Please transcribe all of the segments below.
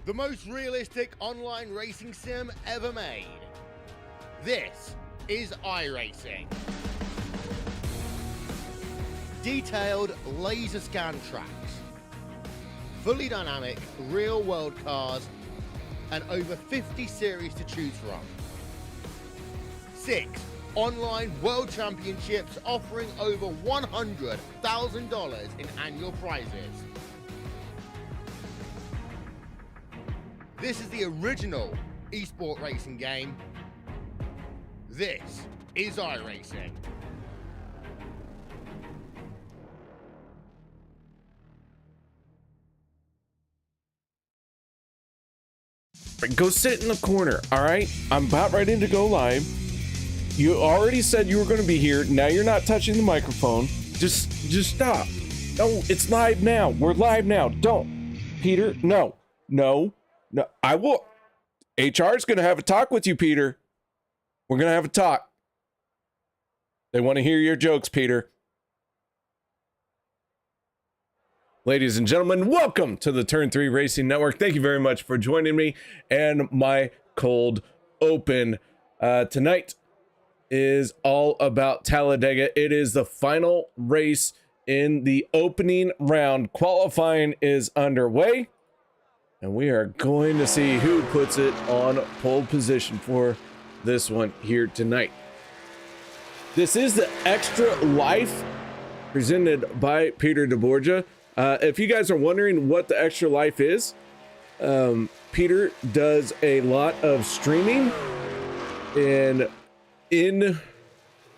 the most realistic online racing sim ever made. This is iRacing. Detailed laser scan tracks, fully dynamic real-world cars, and over 50 series to choose from. 6 online world championships offering over $100,000 in annual prizes. This is the original esport racing game. This is iRacing. Go sit in the corner, all right? I'm about ready to go live. You already said you were going to be here. Now you're not touching the microphone. Just stop. No, it's live now. We're live now. Don't. Peter, no. I will. HR is going to have a talk with you, Peter. We're going to have a talk. They want to hear your jokes, Peter. Ladies and gentlemen, welcome to the Turn 3 Racing Network. Thank you very much for joining me and my cold open. Tonight is all about Talladega. It is the final race in the opening round. Qualifying is underway, and we are going to see who puts it on pole position for this one here tonight. This is the Extralife presented by Peter deBorja. If you guys are wondering what the Extralife is, Peter does a lot of streaming and in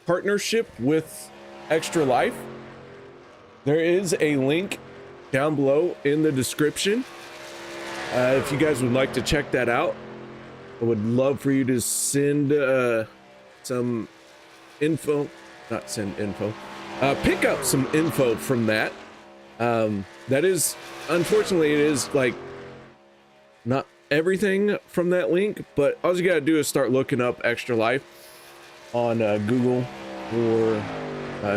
partnership with Extralife. There is a link down below in the description. If you guys would like to check that out, I would love for you to send some info, not send info, pick up some info from that. That is, unfortunately, it is like not everything from that link, but all you gotta do is start looking up Extralife on Google or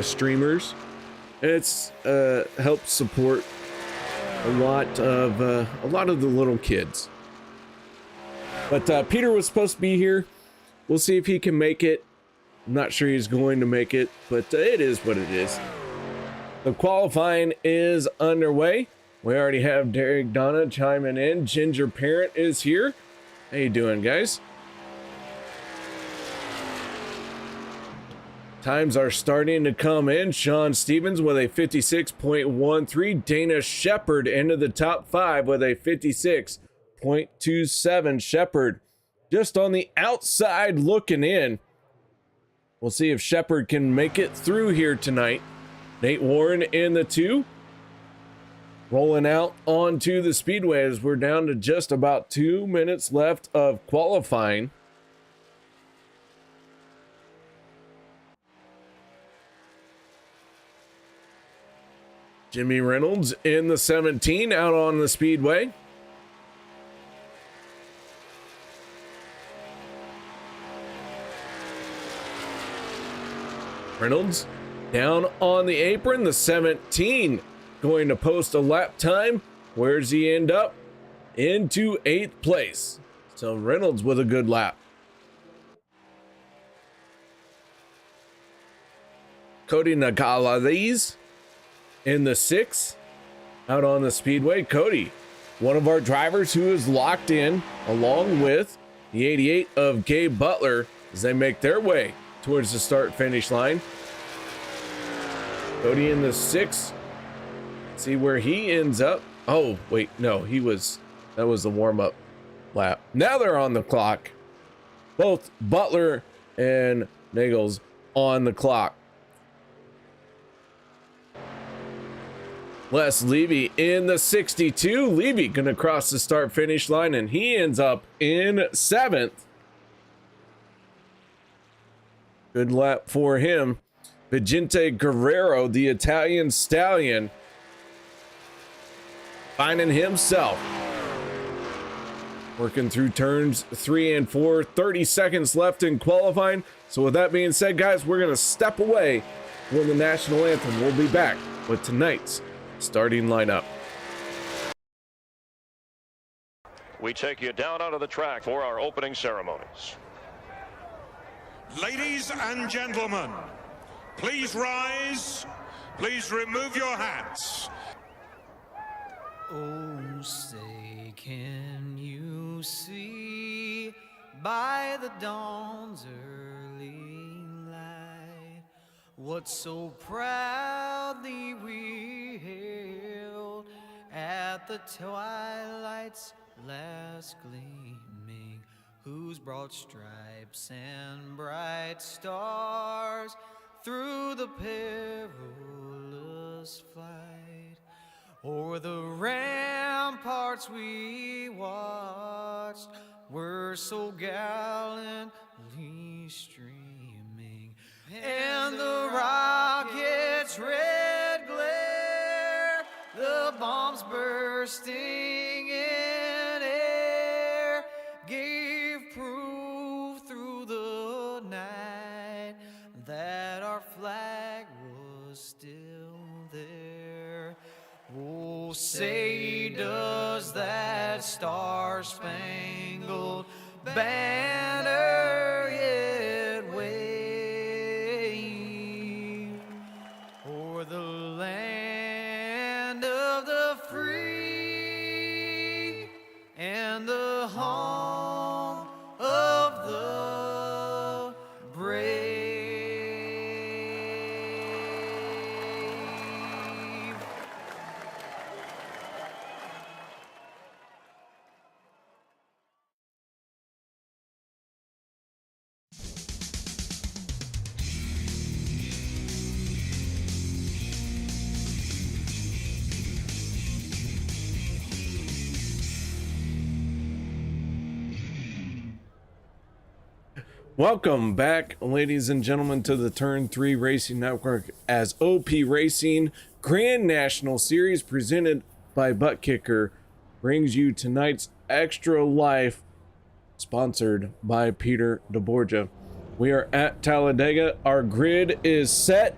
streamers, and it's helps support a lot of the little kids. But Peter was supposed to be here. We'll see if he can make it. I'm not sure he's going to make it, but it is what it is. The qualifying is underway. We already have Derek Donna chiming in. Ginger Parent is here. How you doing, guys? Times are starting to come in. Sean Stevens with a 56.13. Dana Shepard into the top 5 with a 56.27. Shepard just on the outside looking in. We'll see if Shepard can make it through here tonight. Nate Warren in the 2. Rolling out onto the speedway as we're down to just about 2 minutes left of qualifying. Jimmy Reynolds in the 17 out on the speedway. Reynolds down on the apron, the 17 going to post a lap time. Where does he end up? Into 8th place. So Reynolds with a good lap. Kody Neagles in the 6 out on the speedway. Kody, one of our drivers who is locked in along with the 88 of Gabe Butler as they make their way towards the start finish line. Kody in the 6. See where he ends up. Oh, wait, no, that was the warm-up lap. Now they're on the clock. Both Butler and Neagles on the clock. Les Levy in the 62. Levy gonna cross the start finish line, and he ends up in 7th. Good lap for him. Vicente Guerrero, the Italian stallion, finding himself. Working through turns 3 and 4, 30 seconds left in qualifying. So with that being said, guys, we're going to step away from the national anthem. We'll be back with tonight's starting lineup. we take you down onto the track for our opening ceremonies. Ladies and gentlemen, please rise. Please remove your hats. Oh, say, can you see by the dawn's early light what so proudly we hailed at the twilight's last gleaming, whose broad stripes and bright stars through the perilous flight o'er the ramparts we watched were so gallantly streaming, and the rocket's red glare, the bombs bursting in air, gave proof through the night that our flag was still there. Oh, say, does that star-spangled banner yet wave o'er the land of the free and the home of the brave? Welcome back, ladies and gentlemen, to the Turn 3 Racing Network as OP Racing Grand National Series presented by Butt Kicker brings you tonight's Extra Life, sponsored by Peter deBorja. We are at Talladega. Our grid is set,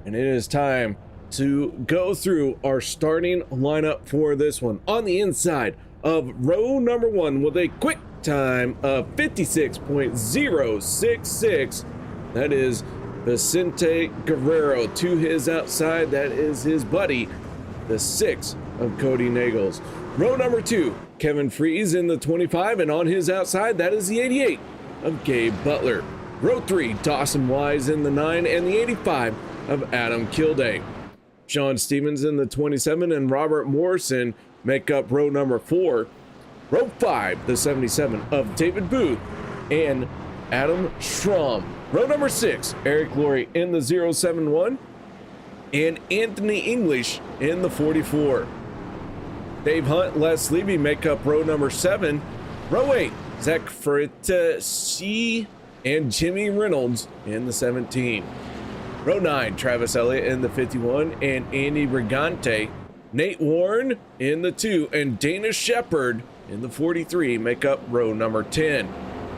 and it is time to go through our starting lineup for this one. On the inside of row number 1 with a quick time of 56.066, that is Vicente Guerrero. To his outside, that is his buddy, the 6 of Kody Neagles. Row number 2, Kevin Freeze in the 25, and on his outside, that is the 88 of Gabe Butler. Row 3, Dawson Wise in the 9, and the 85 of Adam Kilday. Sean Stevens in the 27 and Robert Morrison make up row number 4. Row 5, the 77 of David Booth and Adam Schrom. Row number 6, Eric Lorey in the 071 and Anthony English in the 44. Dave Hunt, Les Levy make up row number 7. Row 8, Zach Fritsch and Jimmy Reynolds in the 17. Row 9, Travis Elliott in the 51 and Andy Brigante. Nate Warren in the 2 and Dana Shepard in the 43 make up row number 10.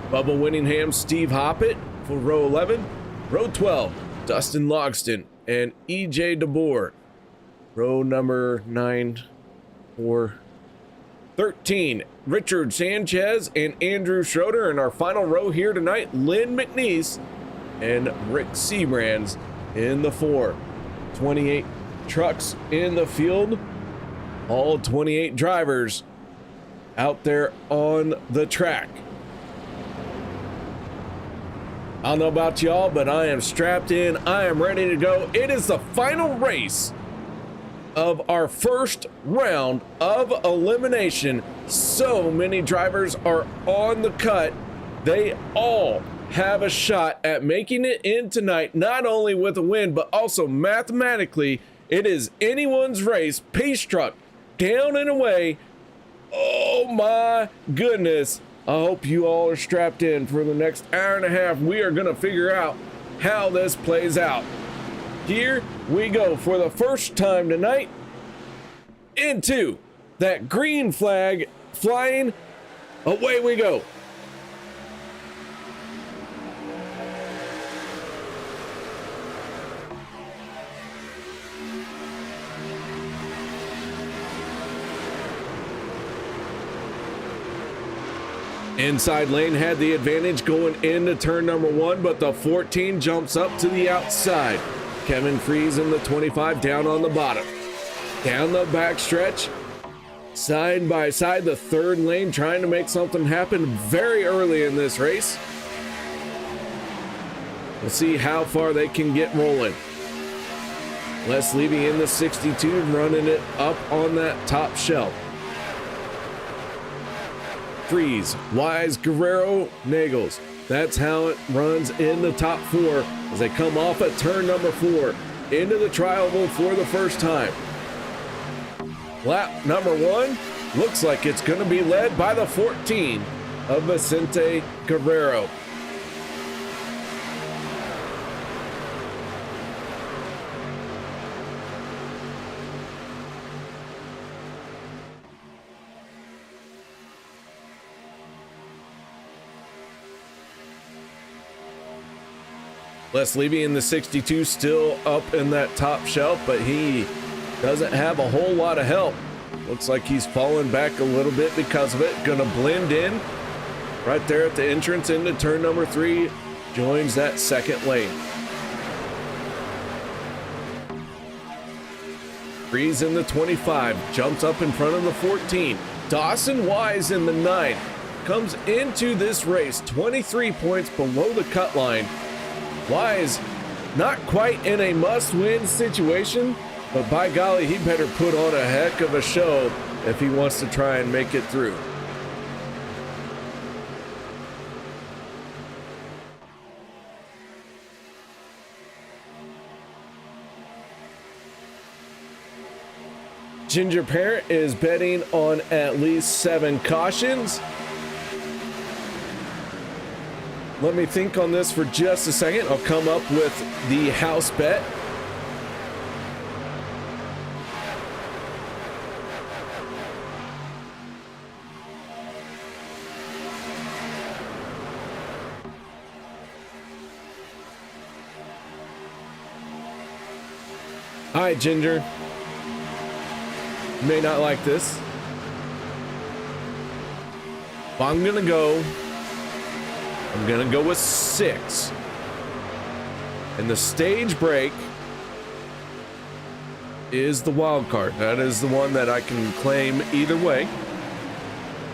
Bubba Winningham, Steve Hoppett for row 11. Row 12, Dustin Logston and EJ DeBoer. Row number 9 for 13, Richard Sanchez and Andrew Schroeder. In our final row here tonight, Len McNeese and Rick Seabrands in the 4. 28 trucks in the field, all 28 drivers out there on the track. I don't know about y'all, but I am strapped in. I am ready to go. It is the final race of our first round of elimination. So many drivers are on the cut. They all have a shot at making it in tonight, not only with a win, but also mathematically, it is anyone's race. Pace truck down and away. Oh my goodness. I hope you all are strapped in for the next hour and a half. We are going to figure out how this plays out. Here we go for the first time tonight into that green flag flying. Away we go. Inside lane had the advantage going into turn number 1, but the 14 jumps up to the outside. Kevin Fries in the 25 down on the bottom. Down the backstretch, side by side, the third lane trying to make something happen very early in this race. We'll see how far they can get rolling. Les Levy in the 62 running it up on that top shelf. Fries, Wise, Guerrero, Neagles. That's how it runs in the top 4 as they come off at turn number 4 into the tri-oval for the first time. Lap number 1 looks like it's going to be led by the 14 of Vicente Guerrero. Les Levy in the 62 still up in that top shelf, but he doesn't have a whole lot of help. Looks like he's fallen back a little bit because of it. Gonna blend in right there at the entrance into turn number 3. Joins that second lane. Fries in the 25, jumps up in front of the 14. Dawson Wise in the 9 comes into this race 23 points below the cut line. Wise not quite in a must-win situation, but by golly, he better put on a heck of a show if he wants to try and make it through. Ginger Parent is betting on at least 7 cautions. Let me think on this for just a second. I'll come up with the house bet. All right, Ginger. You may not like this, but I'm gonna go with 6. And the stage break is the wild card. That is the one that I can claim either way.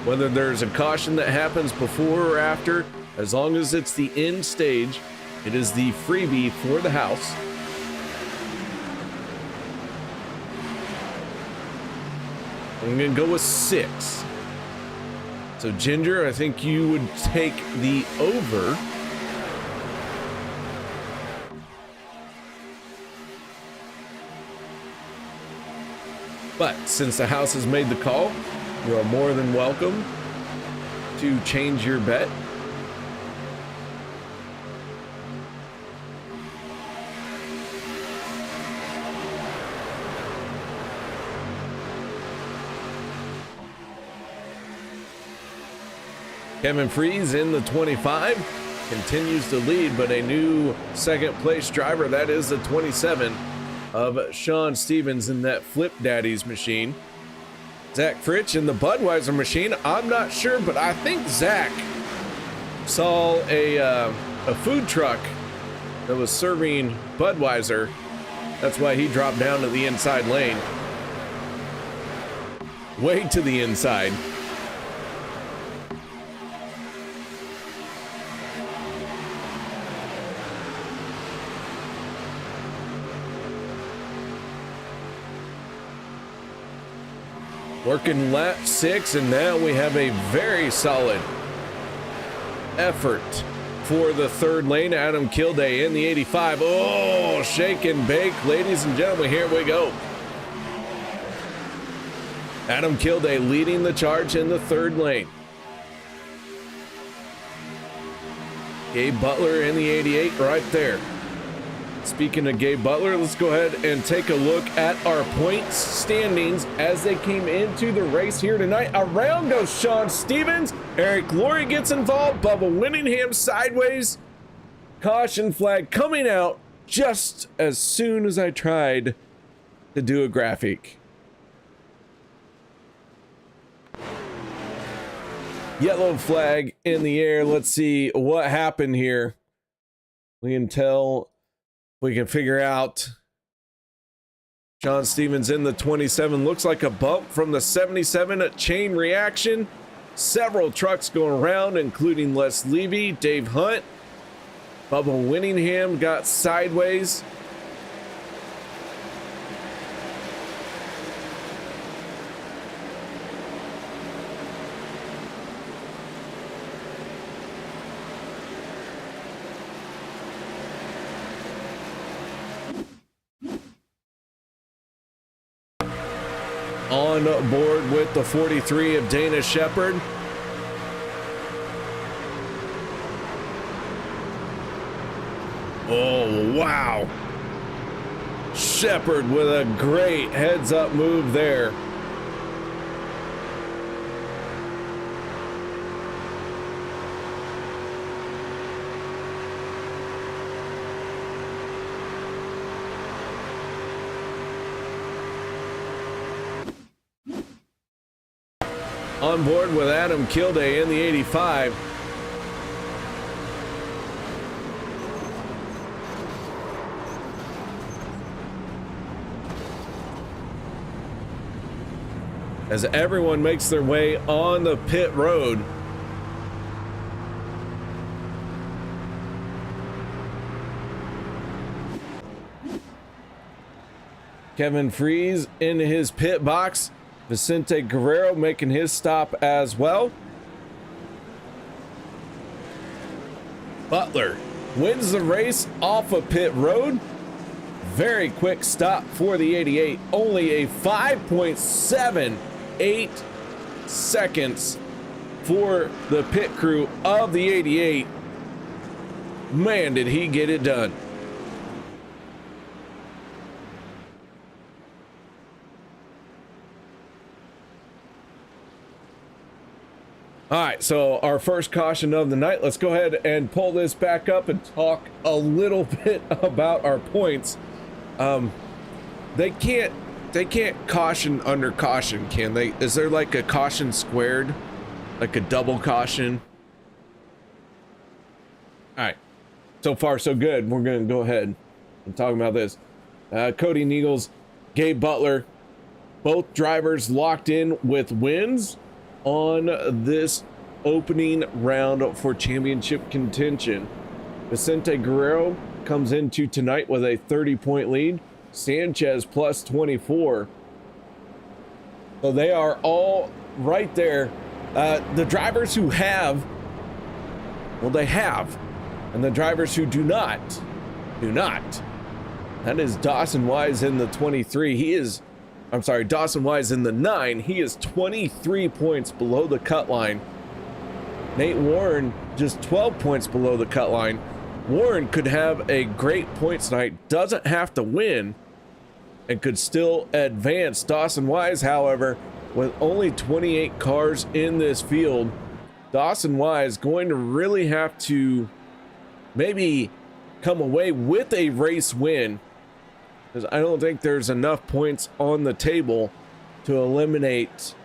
Whether there's a caution that happens before or after, as long as it's the end stage, it is the freebie for the house. I'm gonna go with 6. So Ginger, I think you would take the over. But since the house has made the call, you are more than welcome to change your bet. Kevin Fries in the 25 continues to lead, but a new second place driver, that is the 27 of Sean Stevens in that Flip Daddy's machine. Zach Fritsch in the Budweiser machine. I'm not sure, but I think Zach saw a food truck that was serving Budweiser. That's why he dropped down to the inside lane. Way to the inside. Working lap 6, and now we have a very solid effort for the third lane. Adam Kilday in the 85. Oh, shake and bake, ladies and gentlemen, here we go. Adam Kilday leading the charge in the third lane. Gabe Butler in the 88 right there. Speaking of Gabe Butler, let's go ahead and take a look at our points standings as they came into the race here tonight. Around goes Sean Stevens. Eric Lorey gets involved. Bubba Winningham sideways. Caution flag coming out just as soon as I tried to do a graphic. Yellow flag in the air. Let's see what happened here. We can tell, we can figure out. John Stevens in the 27. Looks like a bump from the 77. A chain reaction. Several trucks going around, including Les Levy, Dave Hunt. Bubba Winningham got sideways. On board with the 43 of Dana Shepard. Oh, wow. Shepard with a great heads up move there. On board with Adam Kilday in the 85. As everyone makes their way on the pit road. Kevin Freeze in his pit box. Vicente Guerrero making his stop as well. Butler wins the race off of pit road. Very quick stop for the 88. Only a 5.78 seconds for the pit crew of the 88. Man, did he get it done. All right, so our first caution of the night. Let's go ahead and pull this back up and talk a little bit about our points. They can't caution under caution, can they? Is there like a caution squared, like a double caution? All right, so far so good. We're gonna go ahead and talk about this. Kody Neagles, Gabe Butler, both drivers locked in with wins on this opening round for championship contention. Vicente Guerrero comes into tonight with a 30-point lead. Sanchez plus 24. So they are all right there. The drivers who have, well, they have. And the drivers who do not. That is Dawson Wise in the 23. Dawson Wise in the 9. He is 23 points below the cut line. Nate Warren just 12 points below the cut line. Warren could have a great points night, doesn't have to win, and could still advance. Dawson Wise, however, with only 28 cars in this field, Dawson Wise going to really have to maybe come away with a race win, because I don't think there's enough points on the table to eliminate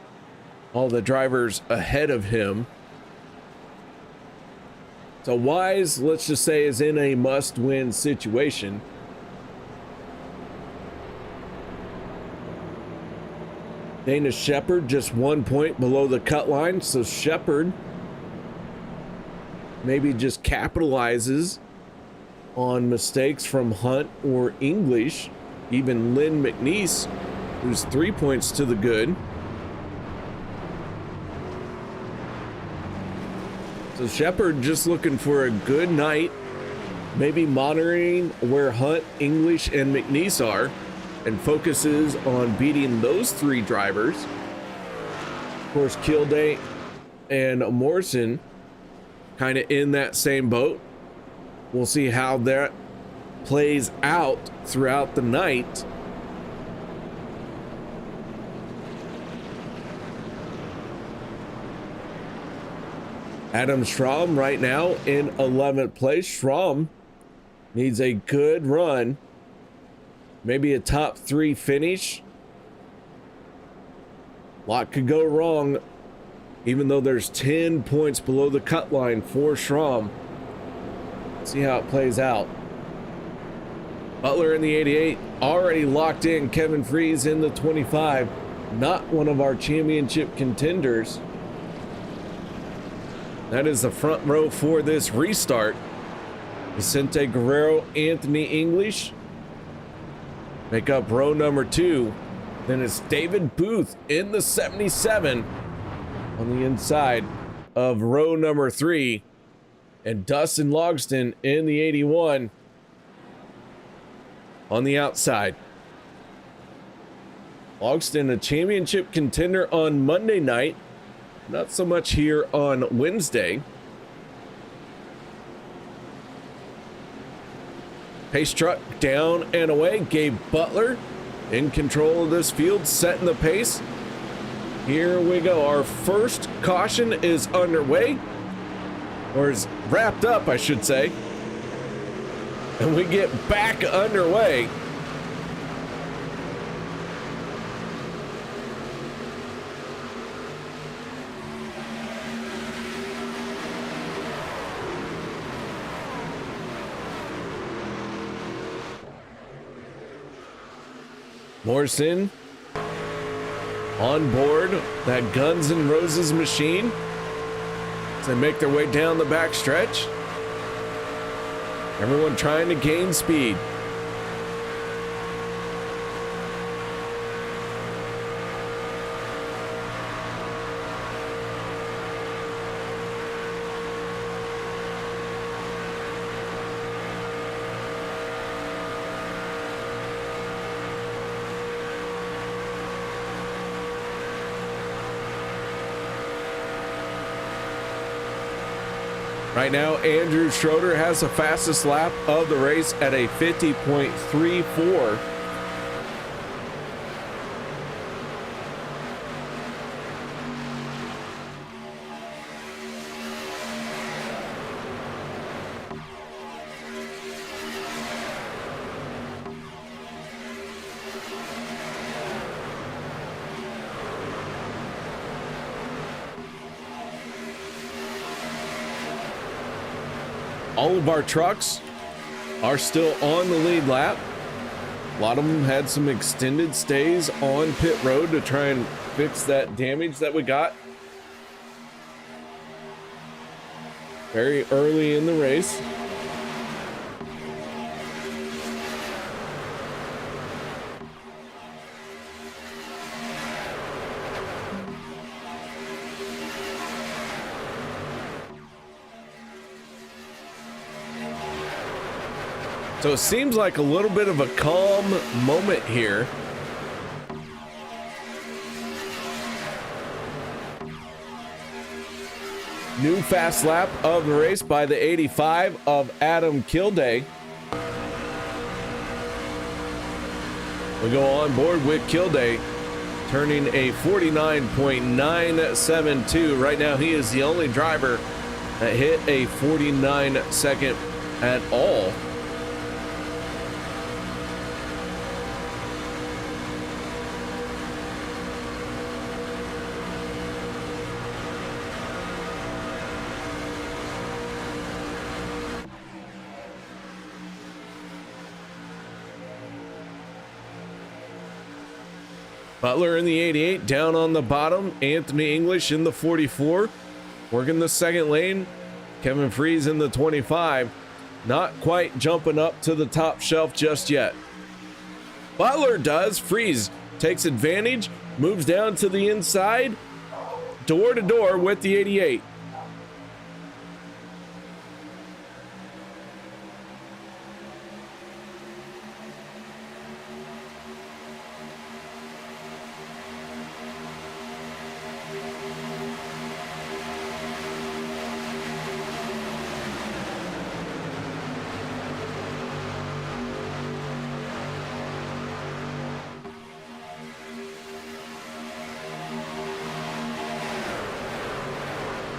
all the drivers ahead of him. So Wise, let's just say, is in a must-win situation. Dana Shepard just 1 point below the cut line, so Shepard maybe just capitalizes on mistakes from Hunt or English. Even Len McNeese, who's 3 points to the good. So Shepard just looking for a good night, maybe monitoring where Hunt, English, and McNeese are, and focuses on beating those three drivers. Of course, Kilday and Morrison kind of in that same boat. We'll see how that plays out throughout the night. Adam Schrom right now in 11th place. Schrom needs a good run, maybe a top 3 finish. A lot could go wrong even though there's 10 points below the cut line for Schrom. See how it plays out. Butler in the 88, already locked in. Kevin Fries in the 25, not one of our championship contenders. That is the front row for this restart. Vicente Guerrero, Anthony English make up row number 2. Then it's David Booth in the 77 on the inside of row number 3. And Dustin Logston in the 81 on the outside. Logston, a championship contender on Monday night. Not so much here on Wednesday. Pace truck down and away. Gabe Butler in control of this field, setting the pace. Here we go. Our first caution is underway, or is wrapped up, I should say. And we get back underway. Morrison on board that Guns N' Roses machine as they make their way down the back stretch. Everyone trying to gain speed. Right now, Andrew Schroeder has the fastest lap of the race at a 50.34. All of our trucks are still on the lead lap. A lot of them had some extended stays on pit road to try and fix that damage that we got very early in the race. So it seems like a little bit of a calm moment here. New fast lap of the race by the 85 of Adam Kilday. We go on board with Kilday, turning a 49.972. Right now, he is the only driver that hit a 49 second at all. Butler in the 88, down on the bottom. Anthony English in the 44, working the second lane. Kevin Fries in the 25, not quite jumping up to the top shelf just yet. Butler does. Fries takes advantage, moves down to the inside, door to door with the 88.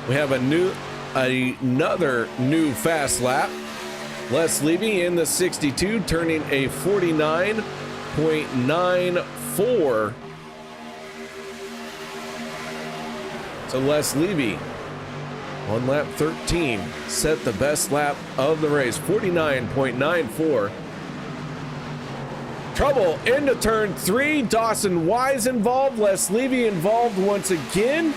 We have another new fast lap. Les Levy in the 62, turning a 49.94. So Les Levy on lap 13 set the best lap of the race, 49.94. Trouble into turn 3. Dawson Wise involved. Les Levy involved once again.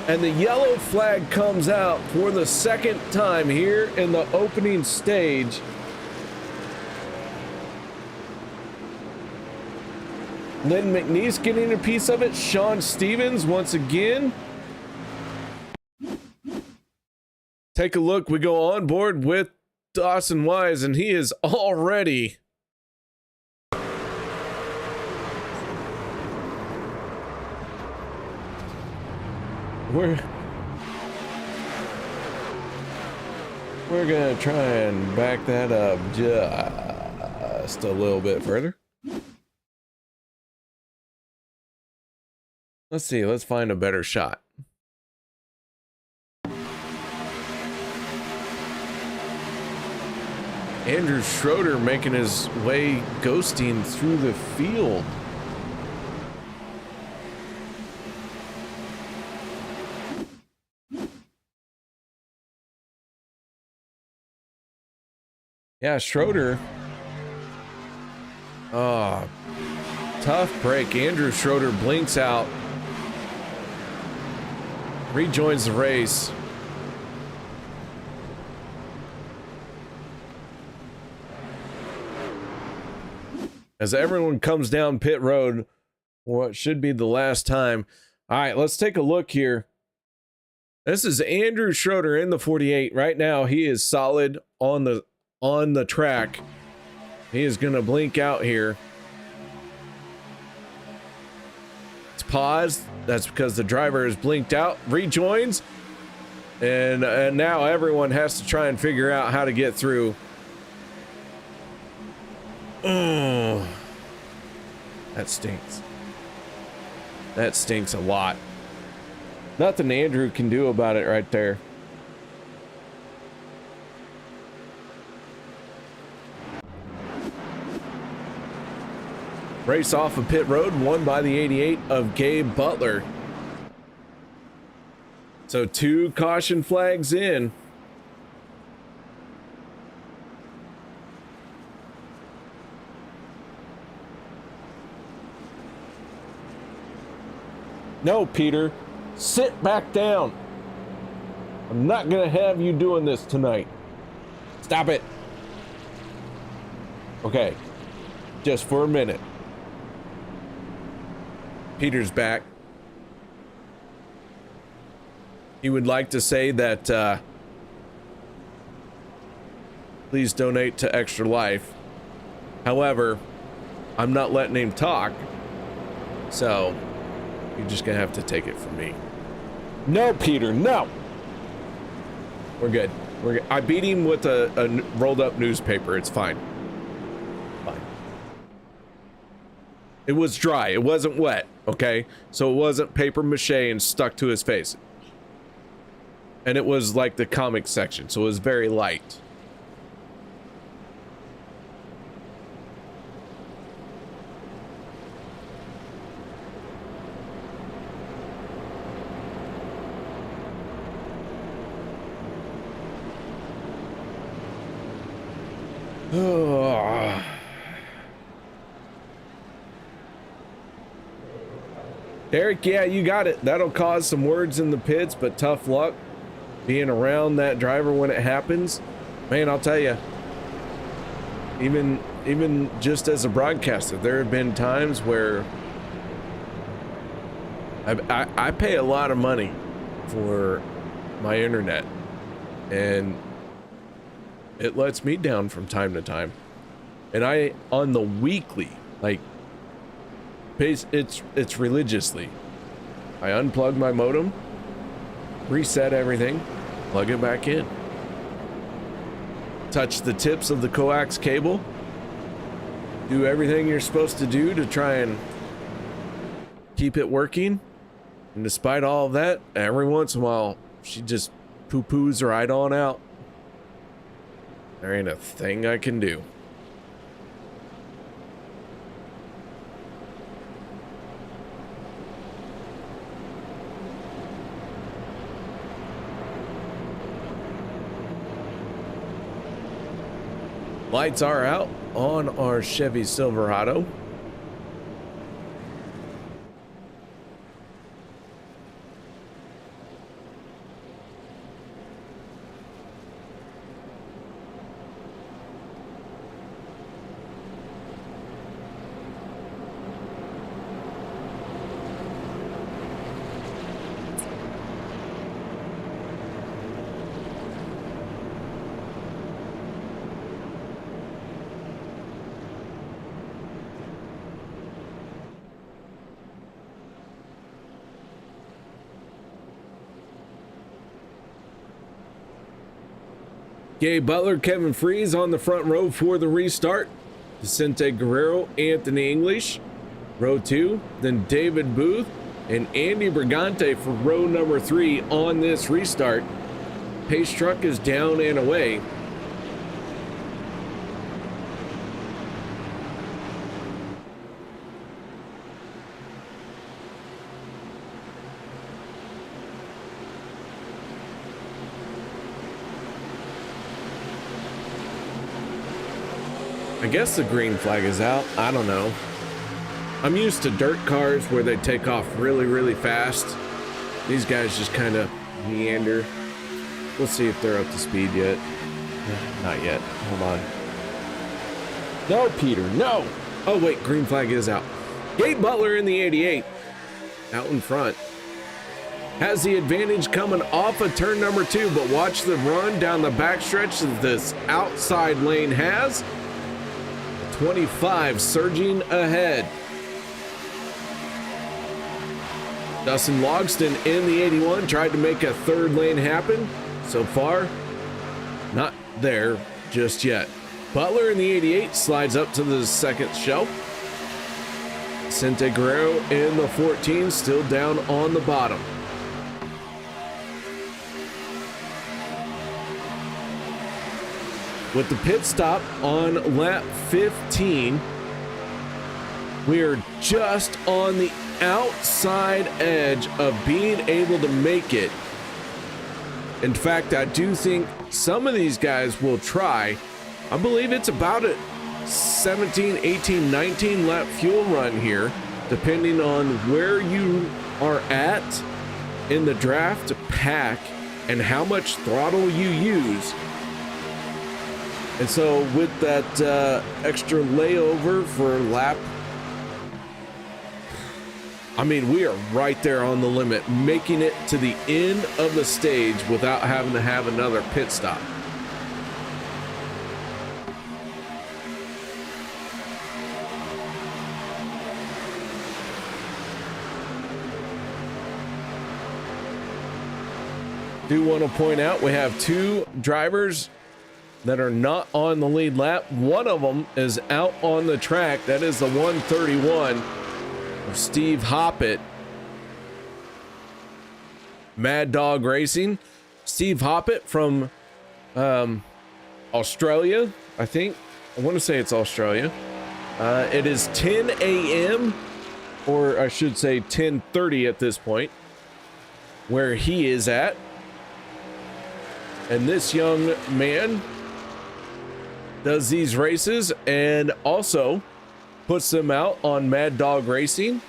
And the yellow flag comes out for the second time here in the opening stage. Len McNeese getting a piece of it. Sean Stevens once again. Take a look. We go on board with Dawson Wise, and he is already we're gonna try and back that up just a little bit further. Let's see, let's find a better shot. Andrew Schroeder making his way ghosting through the field. Yeah, Schroeder. Oh, tough break. Andrew Schroeder blinks out. Rejoins the race. As everyone comes down pit road, what should be the last time. All right, let's take a look here. This is Andrew Schroeder in the 48. Right now, he is solid on the track. He is going to blink out here. It's paused. That's because the driver has blinked out. Rejoins. And now everyone has to try and figure out how to get through. Oh, that stinks. That stinks a lot. Nothing Andrew can do about it right there. Race off of pit road, won by the 88 of Gabe Butler. So 2 caution flags in. No, Peter, sit back down. I'm not gonna have you doing this tonight. Stop it. Okay, just for a minute. Peter's back. He would like to say that please donate to Extralife. However, I'm not letting him talk, so you're just gonna have to take it from me. No, Peter, no. We're good. We're good. I beat him with a rolled up newspaper. It's fine. Fine. It was dry. It wasn't wet. Okay, so it wasn't paper mache and stuck to his face. And it was like the comic section, so it was very light. Derek, yeah, you got it. That'll cause some words in the pits, but tough luck being around that driver when it happens. Man, I'll tell you, even just as a broadcaster, there have been times where I pay a lot of money for my internet, and it lets me down from time to time. And I, on the weekly, like, it's religiously, I unplug my modem, reset everything, plug it back in, touch the tips of the coax cable, do everything you're supposed to do to try and keep it working. And despite all of that, every once in a while she just poo-poos right on out. There ain't a thing I can do. Lights are out on our Chevy Silverado. Gabe Butler, Kevin Freeze on the front row for the restart. Vicente Guerrero, Anthony English, row 2. Then David Booth and Andy Brigante for row number 3 on this restart. Pace truck is down and away. I guess the green flag is out. I don't know. I'm used to dirt cars where they take off really, really fast. These guys just kind of meander. We'll see if they're up to speed yet. Not yet. Hold on. No, Peter, no. Oh, wait, green flag is out. Gabe Butler in the 88. Out in front. Has the advantage coming off of turn number 2, but watch the run down the backstretch that this outside lane has. 25 surging ahead. Dustin Logston in the 81 tried to make a third lane happen. So far, not there just yet. Butler in the 88 slides up to the second shelf. Vicente Guerrero in the 14 still down on the bottom. With the pit stop on lap 15, we are just on the outside edge of being able to make it. In fact, I do think some of these guys will try. I believe it's about a 17, 18, 19 lap fuel run here, depending on where you are at in the draft pack and how much throttle you use. And so with that extra layover for lap, I mean, we are right there on the limit, making it to the end of the stage without having to have another pit stop. Do want to point out we have 2 drivers that are not on the lead lap. One of them is out on the track. That is the 131 of Steve Hoppett. Mad Dog Racing. Steve Hoppett from Australia, I think. I want to say it's Australia. It is 10 a.m. or I should say 10:30 at this point, where he is at. And this young man does these races and also puts them out on Mad Dog Racing.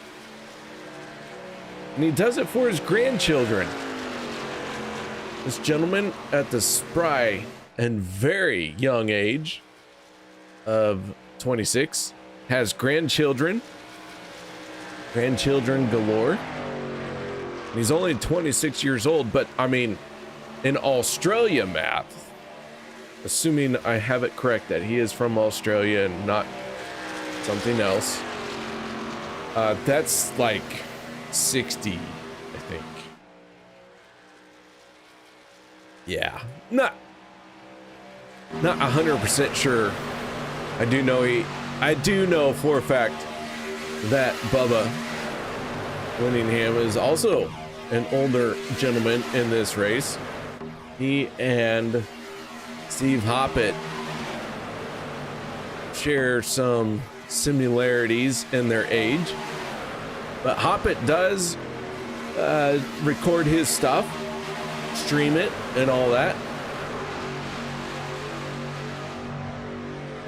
And he does it for his grandchildren. This gentleman at the spry and very young age of 26 has grandchildren galore. And he's only 26 years old, but I mean, in Australia math, assuming I have it correct that he is from Australia and not something else, that's like 60, I think. Yeah, not 100% sure. I do know for a fact that Bubba Winningham is also an older gentleman in this race. He and Steve Hoppett share some similarities in their age, but Hoppett does record his stuff, stream it, and all that.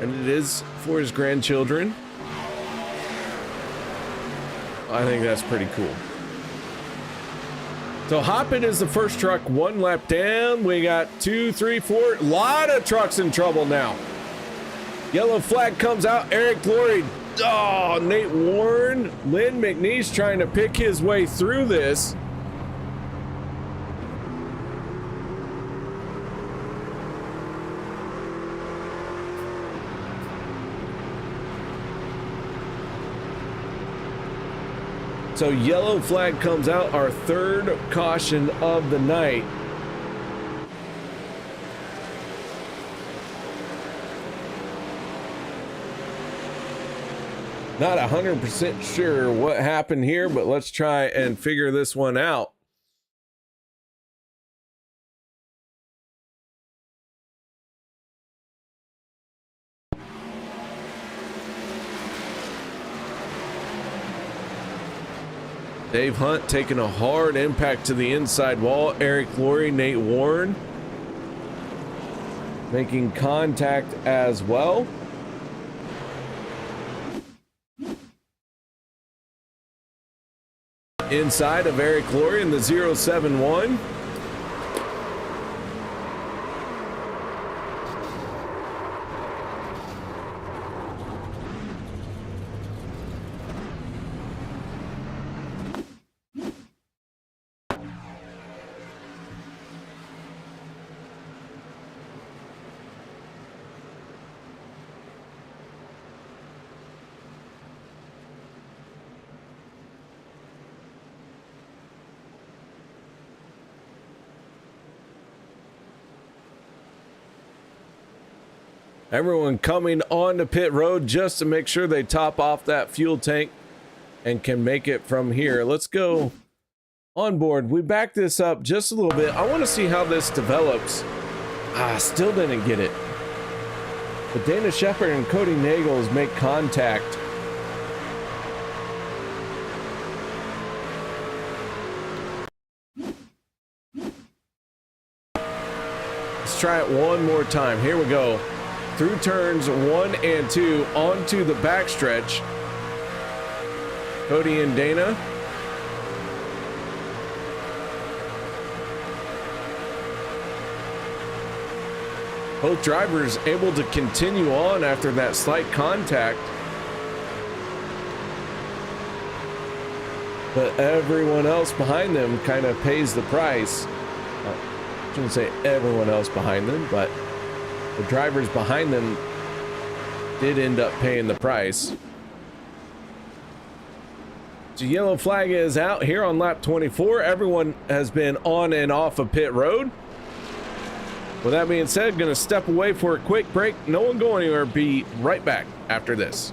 and it is for his grandchildren. I think that's pretty cool. So Hoppin is the first truck, 1 lap down. We got 2, 3, 4. A lot of trucks in trouble now. Yellow flag comes out. Eric Lorey. Oh, Nate Warren. Len McNeese trying to pick his way through this. So yellow flag comes out, our third caution of the night. Not 100% sure what happened here, but let's try and figure this one out. Dave Hunt taking a hard impact to the inside wall. Eric Lorey, Nate Warren making contact as well. Inside of Eric Lorey in the 071. Everyone coming onto pit road just to make sure they top off that fuel tank and can make it from here. Let's go on board. We back this up just a little bit. I want to see how this develops. Still didn't get it. But Dana Shepard and Kody Neagles make contact. Let's try it one more time. Here we go. Through turns 1 and 2 onto the backstretch. Kody and Dana. Both drivers able to continue on after that slight contact. But everyone else behind them kind of pays the price. I shouldn't say everyone else behind them, but the drivers behind them did end up paying the price. So yellow flag is out here on lap 24. Everyone has been on and off of pit road. With that being said, going to step away for a quick break. No one go anywhere. Be right back after this.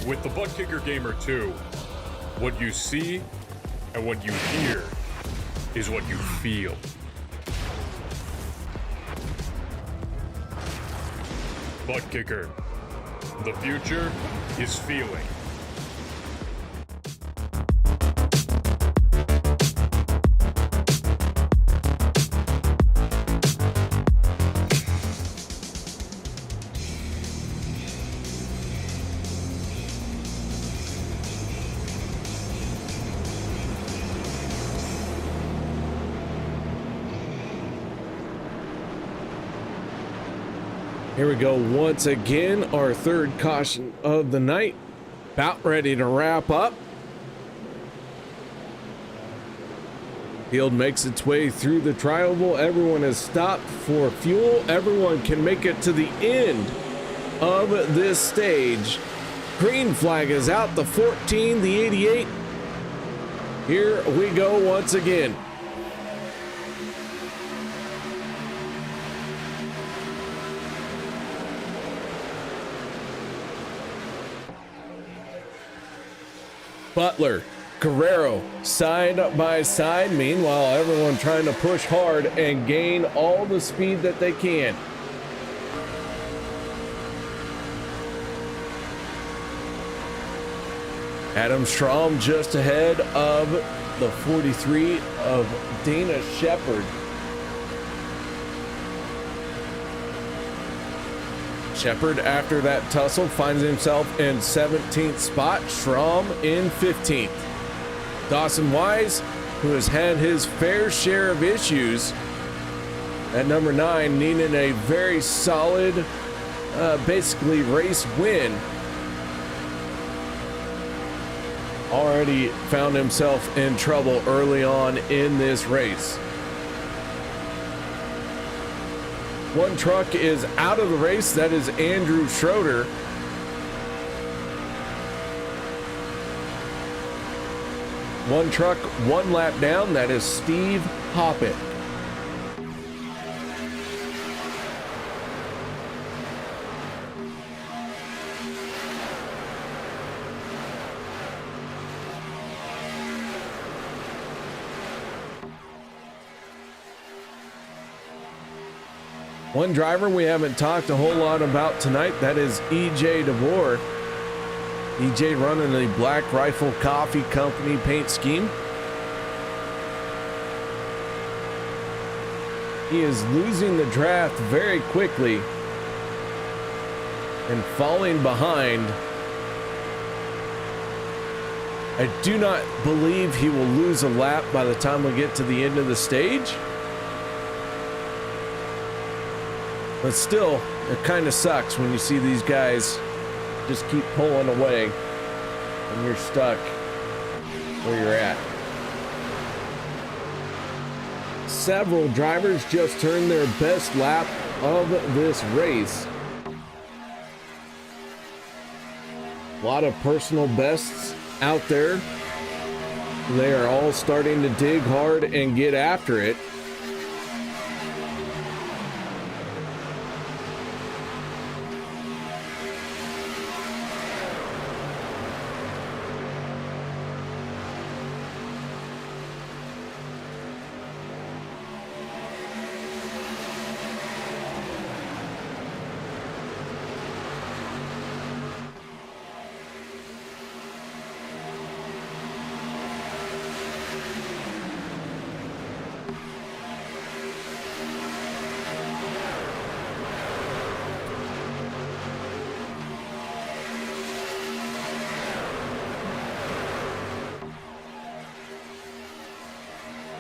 With the Butt Kicker Gamer 2, what you see and what you hear is what you feel. Butt Kicker. The future is feeling. Here we go once again, our third caution of the night, about ready to wrap up. Field makes its way through the trioval. Everyone has stopped for fuel. Everyone can make it to the end of this stage. Green flag is out, the 14, the 88. Here we go once again. Butler, Guerrero, side by side. Meanwhile, everyone trying to push hard and gain all the speed that they can. Adam Schrom just ahead of the 43 of Dana Shepard. Shepard, after that tussle, finds himself in 17th spot. Schrom in 15th. Dawson Wise, who has had his fair share of issues at number 9, needing a very solid, basically race win, already found himself in trouble early on in this race. One truck is out of the race. That is Andrew Schroeder. One truck, one lap down. That is Steve Hoppett. One driver we haven't talked a whole lot about tonight, that is EJ deBorja. EJ running the Black Rifle Coffee Company paint scheme. He is losing the draft very quickly and falling behind. I do not believe he will lose a lap by the time we get to the end of the stage. But still, it kind of sucks when you see these guys just keep pulling away and you're stuck where you're at. Several drivers just turned their best lap of this race. A lot of personal bests out there. They are all starting to dig hard and get after it.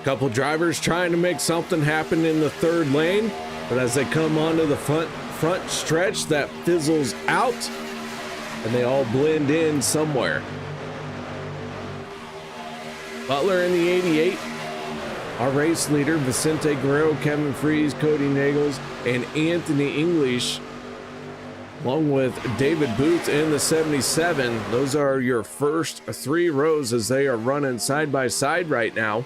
Couple drivers trying to make something happen in the third lane, but as they come onto the front stretch, that fizzles out and they all blend in somewhere. Butler in the 88, our race leader, Vicente Guerrero, Kevin Freeze, Kody Neagles, and Anthony English, along with David Booth in the 77. Those are your first 3 rows as they are running side by side right now.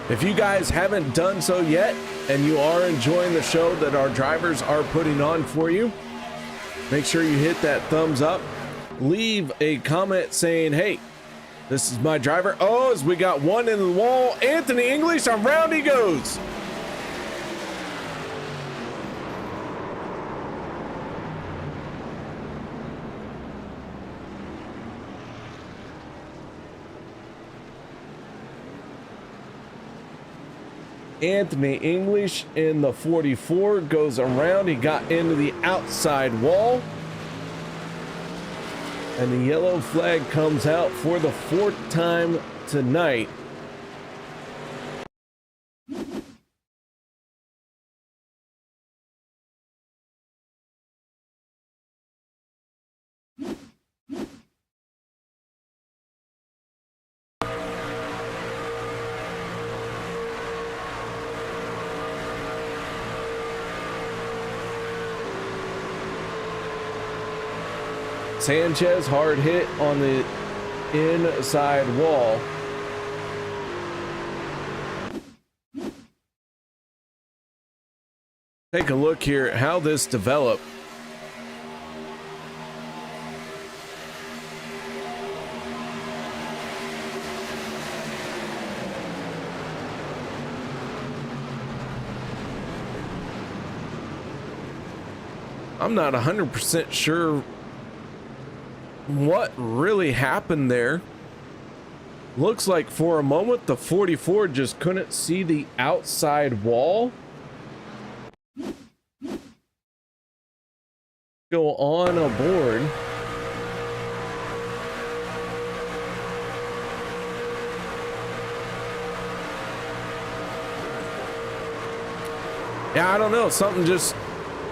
If you guys haven't done so yet and you are enjoying the show that our drivers are putting on for you, make sure you hit that thumbs up. Leave a comment saying, hey, this is my driver. Oh, as we got one in the wall, Anthony English, around he goes. Anthony English in the 44 goes around. He got into the outside wall. And the yellow flag comes out for the fourth time tonight. Sanchez hard hit on the inside wall. Take a look here at how this developed. I'm not 100% sure what really happened there. Looks like for a moment the 44 just couldn't see the outside wall. Go on aboard. Yeah, I don't know. Something just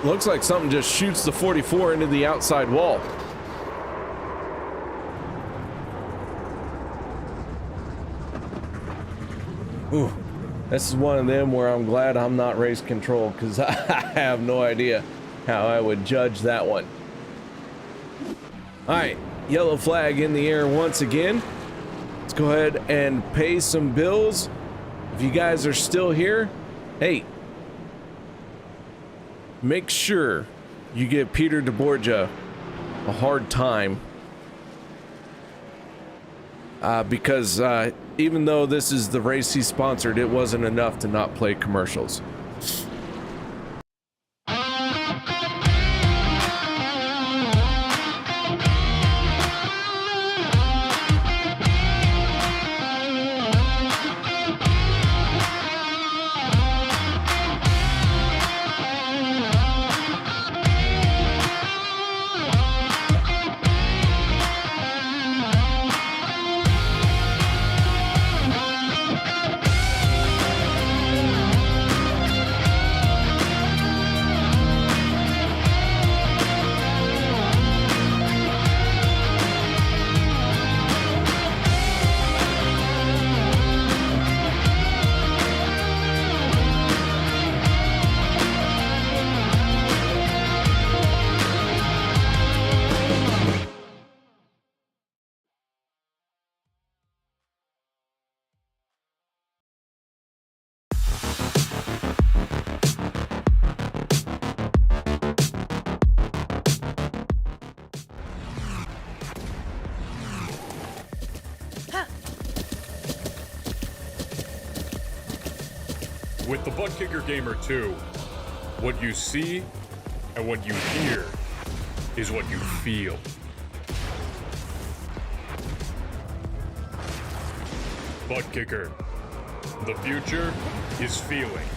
looks like something just shoots the 44 into the outside wall. Ooh, this is one of them where I'm glad I'm not race control, because I have no idea how I would judge that one. All right, yellow flag in the air once again. Let's go ahead and pay some bills. If you guys are still here, hey, make sure you give Peter deBorja a hard time. Because even though this is the race he sponsored, it wasn't enough to not play commercials. With the Butt Kicker Gamer 2, what you see and what you hear is what you feel. Butt Kicker. The future is feeling.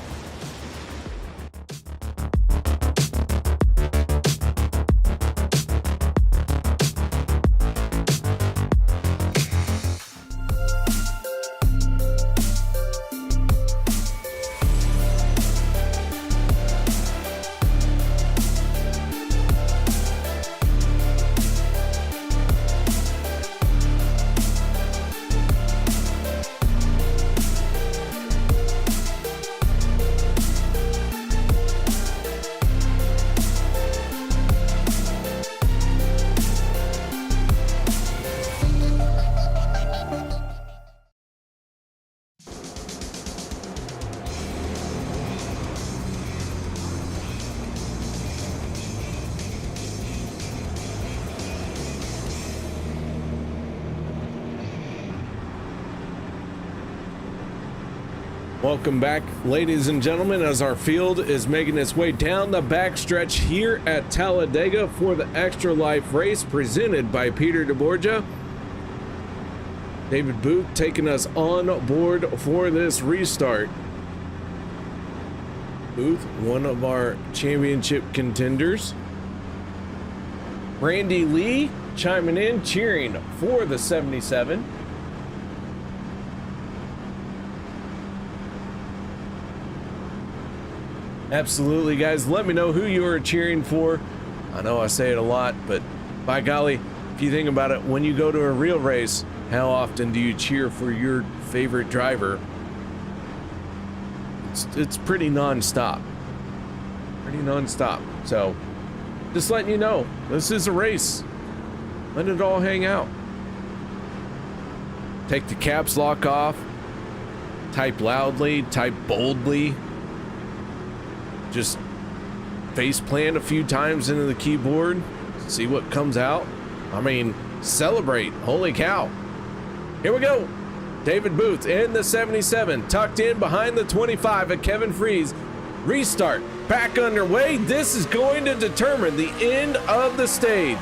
Welcome back, ladies and gentlemen, as our field is making its way down the backstretch here at Talladega for the Extra Life race presented by Peter deBorja. David Booth taking us on board for this restart. Booth, one of our championship contenders. Randy Lee chiming in, cheering for the 77. Absolutely, guys. Let me know who you are cheering for. I know I say it a lot, but by golly, if you think about it, when you go to a real race, how often do you cheer for your favorite driver? It's pretty non-stop. Pretty non-stop. So, just letting you know, this is a race. Let it all hang out. Take the caps lock off. Type loudly, type boldly. Just face plant a few times into the keyboard, see what comes out. I mean, celebrate. Holy cow. Here we go. David Booth in the 77, tucked in behind the 25 at Kevin Freeze. Restart back underway. This is going to determine the end of the stage.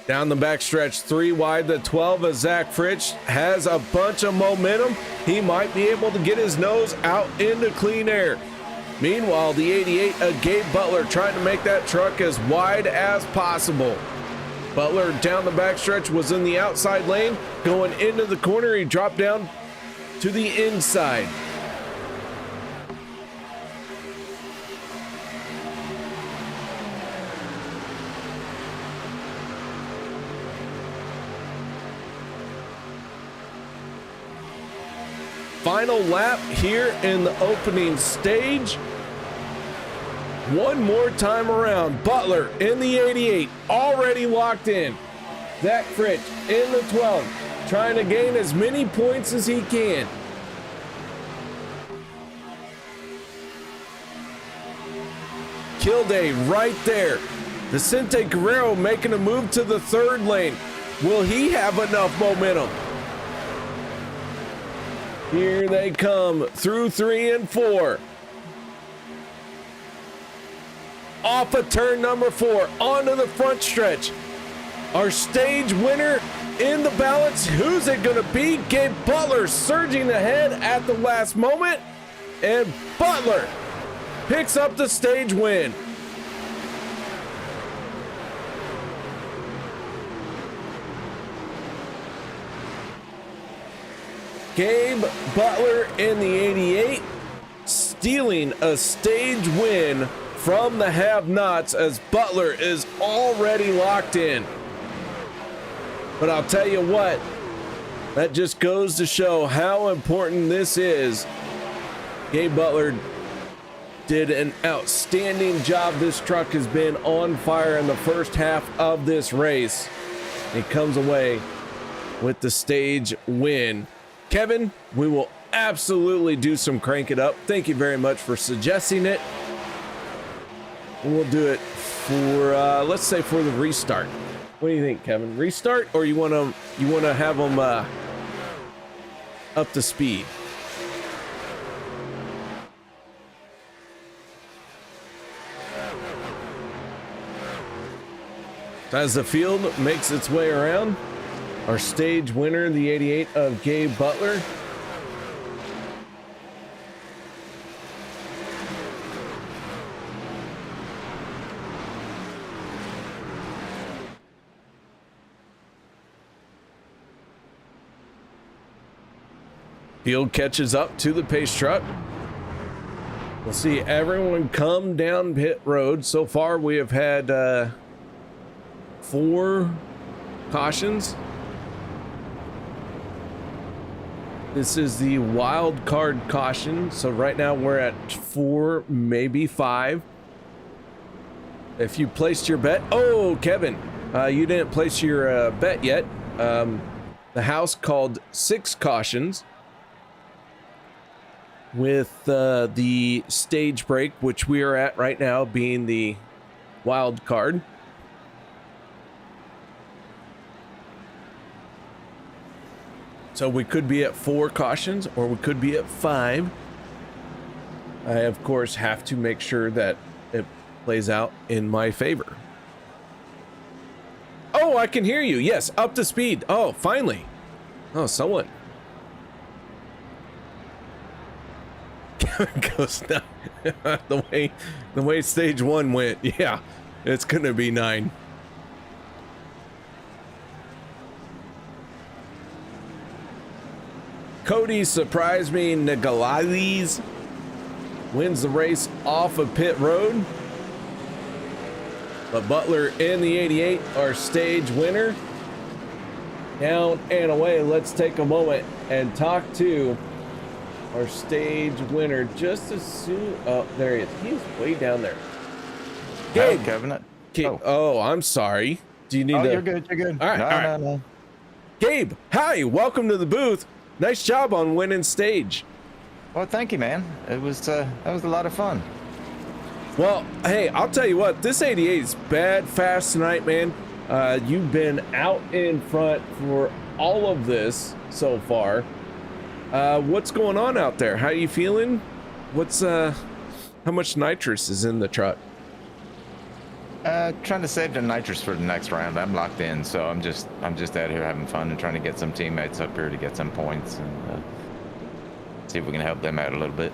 Down the backstretch, 3 wide, the 12 of Zach Fritsch has a bunch of momentum. He might be able to get his nose out into clean air. Meanwhile, the 88 of Gabe Butler trying to make that truck as wide as possible. Butler down the backstretch was in the outside lane. Going into the corner, he dropped down to the inside. Final lap here in the opening stage. One more time around. Butler in the 88, already locked in. Zach Fritsch in the 12, trying to gain as many points as he can. Kilday right there. Vicente Guerrero making a move to the third lane. Will he have enough momentum? Here they come through 3 and 4. Off of turn number 4, onto the front stretch. Our stage winner in the balance. Who's it going to be? Gabe Butler surging ahead at the last moment. And Butler picks up the stage win. Gabe Butler in the 88, stealing a stage win from the have-nots as Butler is already locked in. But I'll tell you what, that just goes to show how important this is. Gabe Butler did an outstanding job. This truck has been on fire in the first half of this race. He comes away with the stage win. Kevin, we will absolutely do some crank it up. Thank you very much for suggesting it. And we'll do it for, let's say for the restart. What do you think, Kevin? Restart, or you want to have them up to speed? As the field makes its way around, our stage winner, the 88 of Gabe Butler. Field catches up to the pace truck. We'll see everyone come down pit road. So far, we have had 4 cautions. This is the wild card caution. So right now we're at 4, maybe 5. if you placed your bet. Oh, Kevin, you didn't place your bet yet. The house called 6 cautions with the stage break, which we are at right now, being the wild card. So we could be at 4 cautions or we could be at 5. I, of course, have to make sure that it plays out in my favor. Oh, I can hear you. Yes, up to speed. Oh, finally. Oh, someone. Goes down. the way stage 1 went. Yeah, it's gonna be 9. Kody surprised me. Neagles wins the race off of pit road. But Butler in the 88, our stage winner. Down and away. Let's take a moment and talk to our stage winner just as soon. Oh, there he is. He's way down there. Gabe, Kevin. Oh, I'm sorry. Do you need to? You're good. You're good. All right. No. Gabe, hi. Welcome to the booth. Nice job on winning stage. Well, thank you, man. It was that was a lot of fun. Well, hey, I'll tell you what. This 88 is bad fast tonight, man. You've been out in front for all of this so far. What's going on out there? How you feeling? What's how much nitrous is in the truck? Trying to save the nitrous for the next round. I'm locked in, so I'm just out here having fun and trying to get some teammates up here to get some points and see if we can help them out a little bit.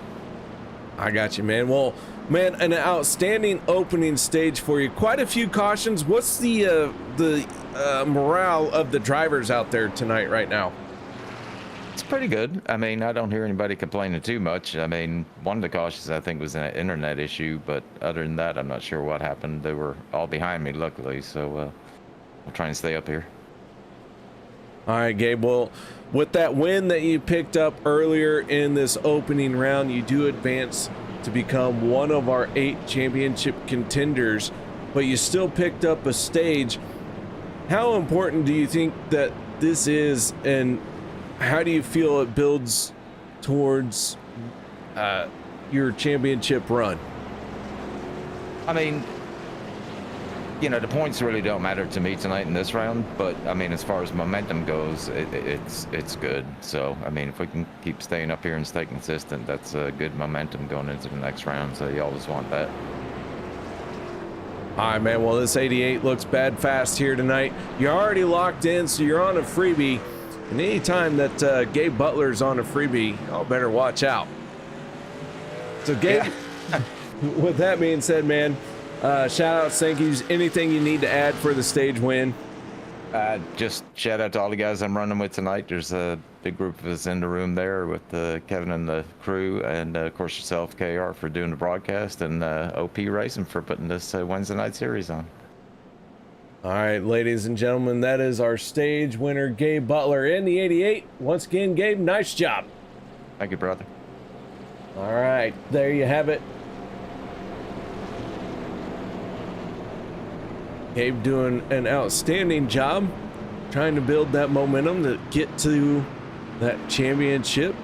I got you, man. Well, man, an outstanding opening stage for you. Quite a few cautions. What's the morale of the drivers out there tonight right now? It's pretty good. I mean, I don't hear anybody complaining too much. I mean, one of the cautions I think was an internet issue, but other than that, I'm not sure what happened. They were all behind me, luckily, so we'll try and stay up here. All right, Gabe. Well, with that win that you picked up earlier in this opening round, you do advance to become one of our 8 championship contenders, but you still picked up a stage. How important do you think that this is, and how do you feel it builds towards your championship run? I mean, you know, the points really don't matter to me tonight in this round, but I mean, as far as momentum goes, it's good. So, I mean, if we can keep staying up here and stay consistent, that's a good momentum going into the next round. So you always want that. All right, man. Well, this 88 looks bad fast here tonight. You're already locked in, so you're on a freebie. And anytime that Gabe Butler's on a freebie, y'all better watch out. So, Gabe, with that being said, man, shout out, thank yous. Anything you need to add for the stage win? Just shout out to all the guys I'm running with tonight. There's a big group of us in the room there with Kevin and the crew, and of course yourself, KR, for doing the broadcast, and OP Racing for putting this Wednesday night series on. All right, ladies and gentlemen, that is our stage winner, Gabe Butler in the 88. Once again, Gabe, nice job. Thank you, brother. All right, there you have it. Gabe doing an outstanding job trying to build that momentum to get to that championship.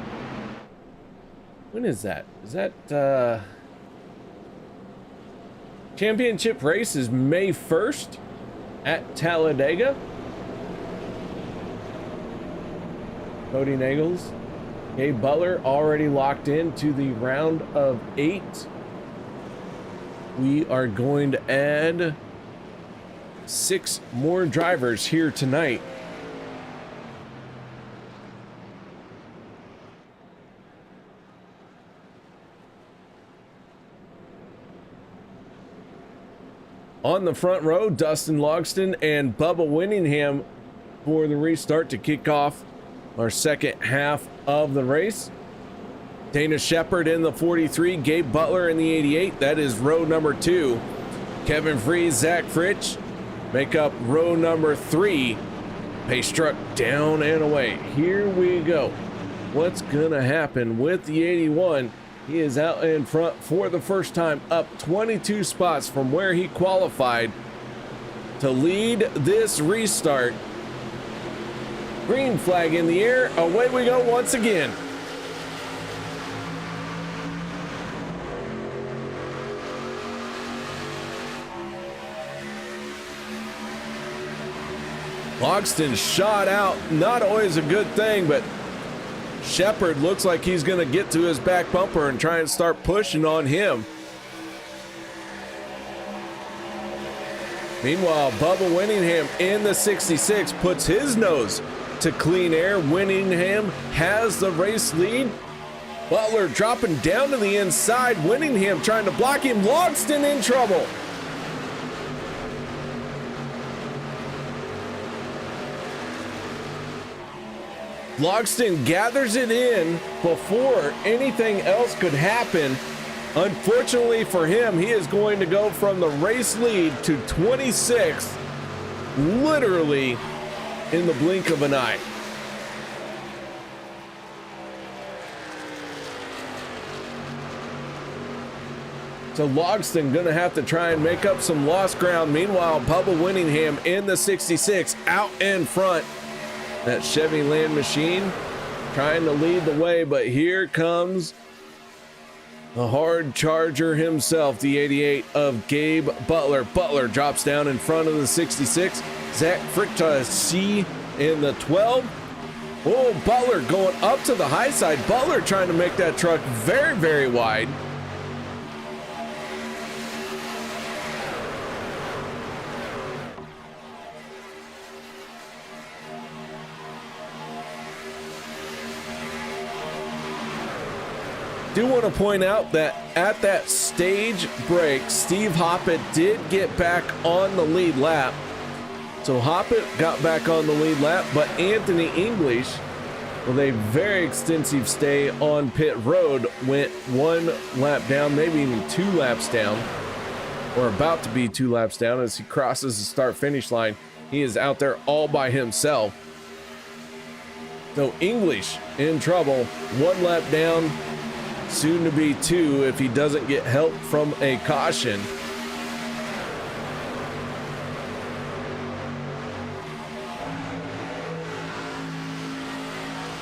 When is that? Is that championship race is May 1st at Talladega. Kody Neagles, Gabe Butler already locked into the round of 8. We are going to add 6 more drivers here tonight. On the front row, Dustin Logston and Bubba Winningham for the restart to kick off our second half of the race. Dana Shepard in the 43, Gabe Butler in the 88. That is row number 2. Kevin Freeze, Zach Fritsch make up row number 3. Pace truck down and away. Here we go. What's gonna happen with the 81? He is out in front for the first time, up 22 spots from where he qualified to lead this restart. Green flag in the air. Away we go once again. Logston shot out. Not always a good thing, but Shepard looks like he's going to get to his back bumper and try and start pushing on him. Meanwhile, Bubba Winningham in the 66 puts his nose to clean air. Winningham has the race lead. Butler dropping down to the inside. Winningham trying to block him. Logston in trouble. Logston gathers it in before anything else could happen. Unfortunately for him, he is going to go from the race lead to 26th, literally in the blink of an eye. So Logston gonna have to try and make up some lost ground. Meanwhile, Bubba Winningham in the 66 out in front. That Chevy Land Machine trying to lead the way, but here comes the hard charger himself, the 88 of Gabe Butler. Butler drops down in front of the 66. Zach Fritsch in the 12. Oh, Butler going up to the high side. Butler trying to make that truck very, very wide. Do want to point out that at that stage break, Steve Hoppett did get back on the lead lap. So Hoppett got back on the lead lap, but Anthony English, with a very extensive stay on pit road, went one lap down, maybe even 2 laps down, or about to be 2 laps down as he crosses the start-finish line. He is out there all by himself. So English in trouble, 1 lap down, soon to be 2 if he doesn't get help from a caution.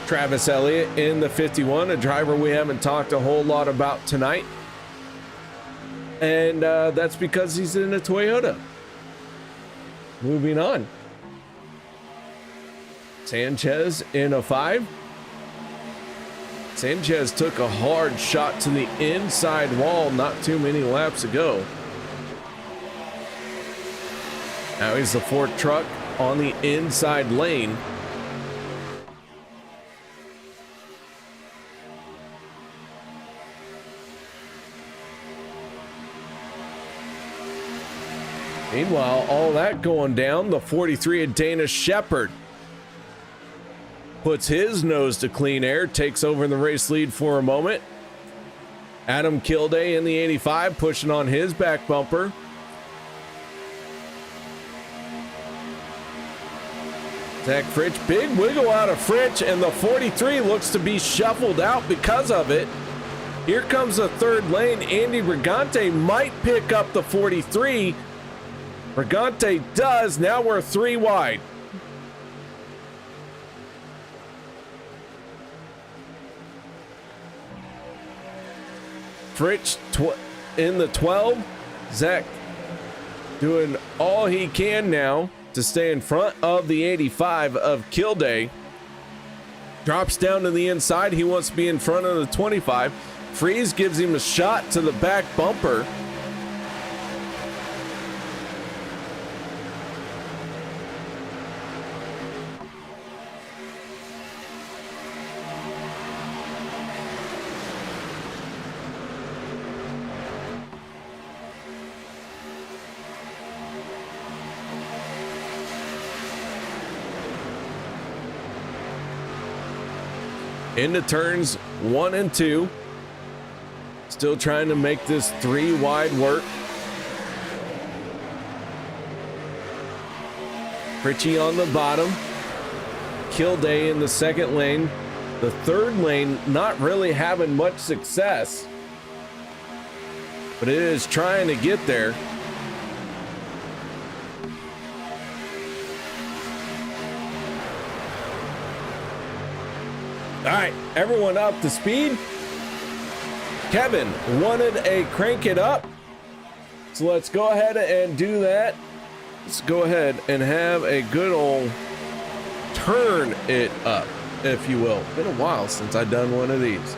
Travis Elliott in the 51, a driver we haven't talked a whole lot about tonight. And that's because he's in a Toyota. Moving on. Sanchez in a 5. Sanchez took a hard shot to the inside wall not too many laps ago. Now he's the 4th truck on the inside lane. Meanwhile, all that going down, the 43 of Dana Shepard puts his nose to clean air, takes over the race lead for a moment. Adam Kilday in the 85 pushing on his back bumper. Zach Fritsch, big wiggle out of Fritsch, and the 43 looks to be shuffled out because of it. Here comes the 3rd lane. Andy Brigante might pick up the 43. Brigante does. Now we're 3 wide. Fritsch in the 12. Zach doing all he can now to stay in front of the 85 of Kilday. Drops down to the inside. He wants to be in front of the 25. Freeze gives him a shot to the back bumper. Into turns 1 and 2. Still trying to make this 3 wide work. Fritchie on the bottom. Kilday in the 2nd lane. The 3rd lane not really having much success. but it is trying to get there. All right, everyone up to speed. Kevin wanted a crank it up, so let's go ahead and do that. Let's go ahead and have a good old turn it up, if you will. Been a while since I've done one of these.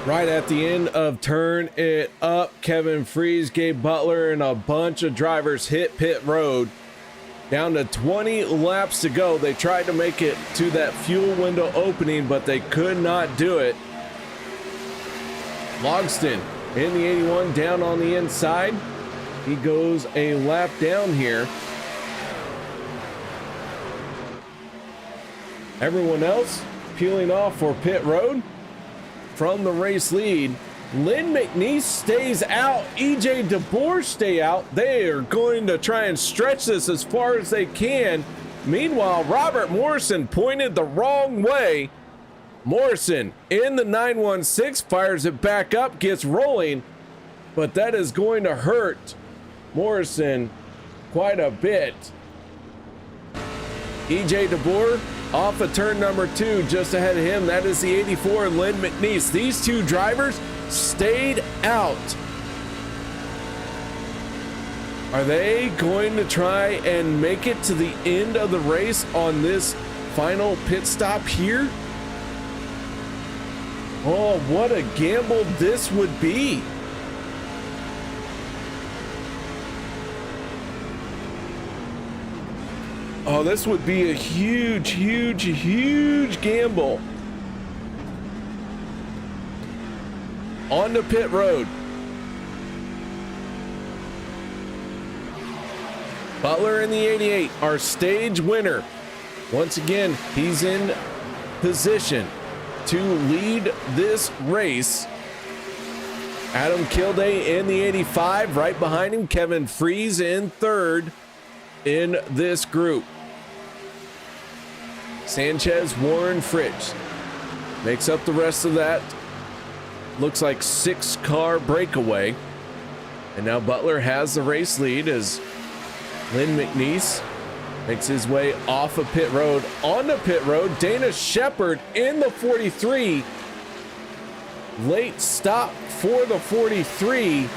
Right at the end of turn it up, Kevin Freeze, Gabe Butler, and a bunch of drivers hit pit road. Down to 20 laps to go. They tried to make it to that fuel window opening, but they could not do it. Logston in the 81 down on the inside. He goes a lap down here. Everyone else peeling off for pit road. From the race lead, Len McNeese stays out. EJ deBorja stay out. They are going to try and stretch this as far as they can. Meanwhile, Robert Morrison pointed the wrong way. Morrison in the 916 fires it back up, gets rolling, but that is going to hurt Morrison quite a bit. EJ deBorja off of turn number 2, just ahead of him. That is the 84, Len McNeese. These two drivers stayed out. Are they going to try and make it to the end of the race on this final pit stop here? Oh, what a gamble this would be. Oh, this would be a huge, huge, huge gamble. On to pit road. Butler in the 88, our stage winner. Once again, he's in position to lead this race. Adam Kilday in the 85, right behind him. Kevin Freeze in third in this group. Sanchez, Warren, Fritsch makes up the rest of that. Looks like 6-car breakaway. And now Butler has the race lead as Len McNeese makes his way off of pit road onto pit road. Dana Shepard in the 43. Late stop for the 43.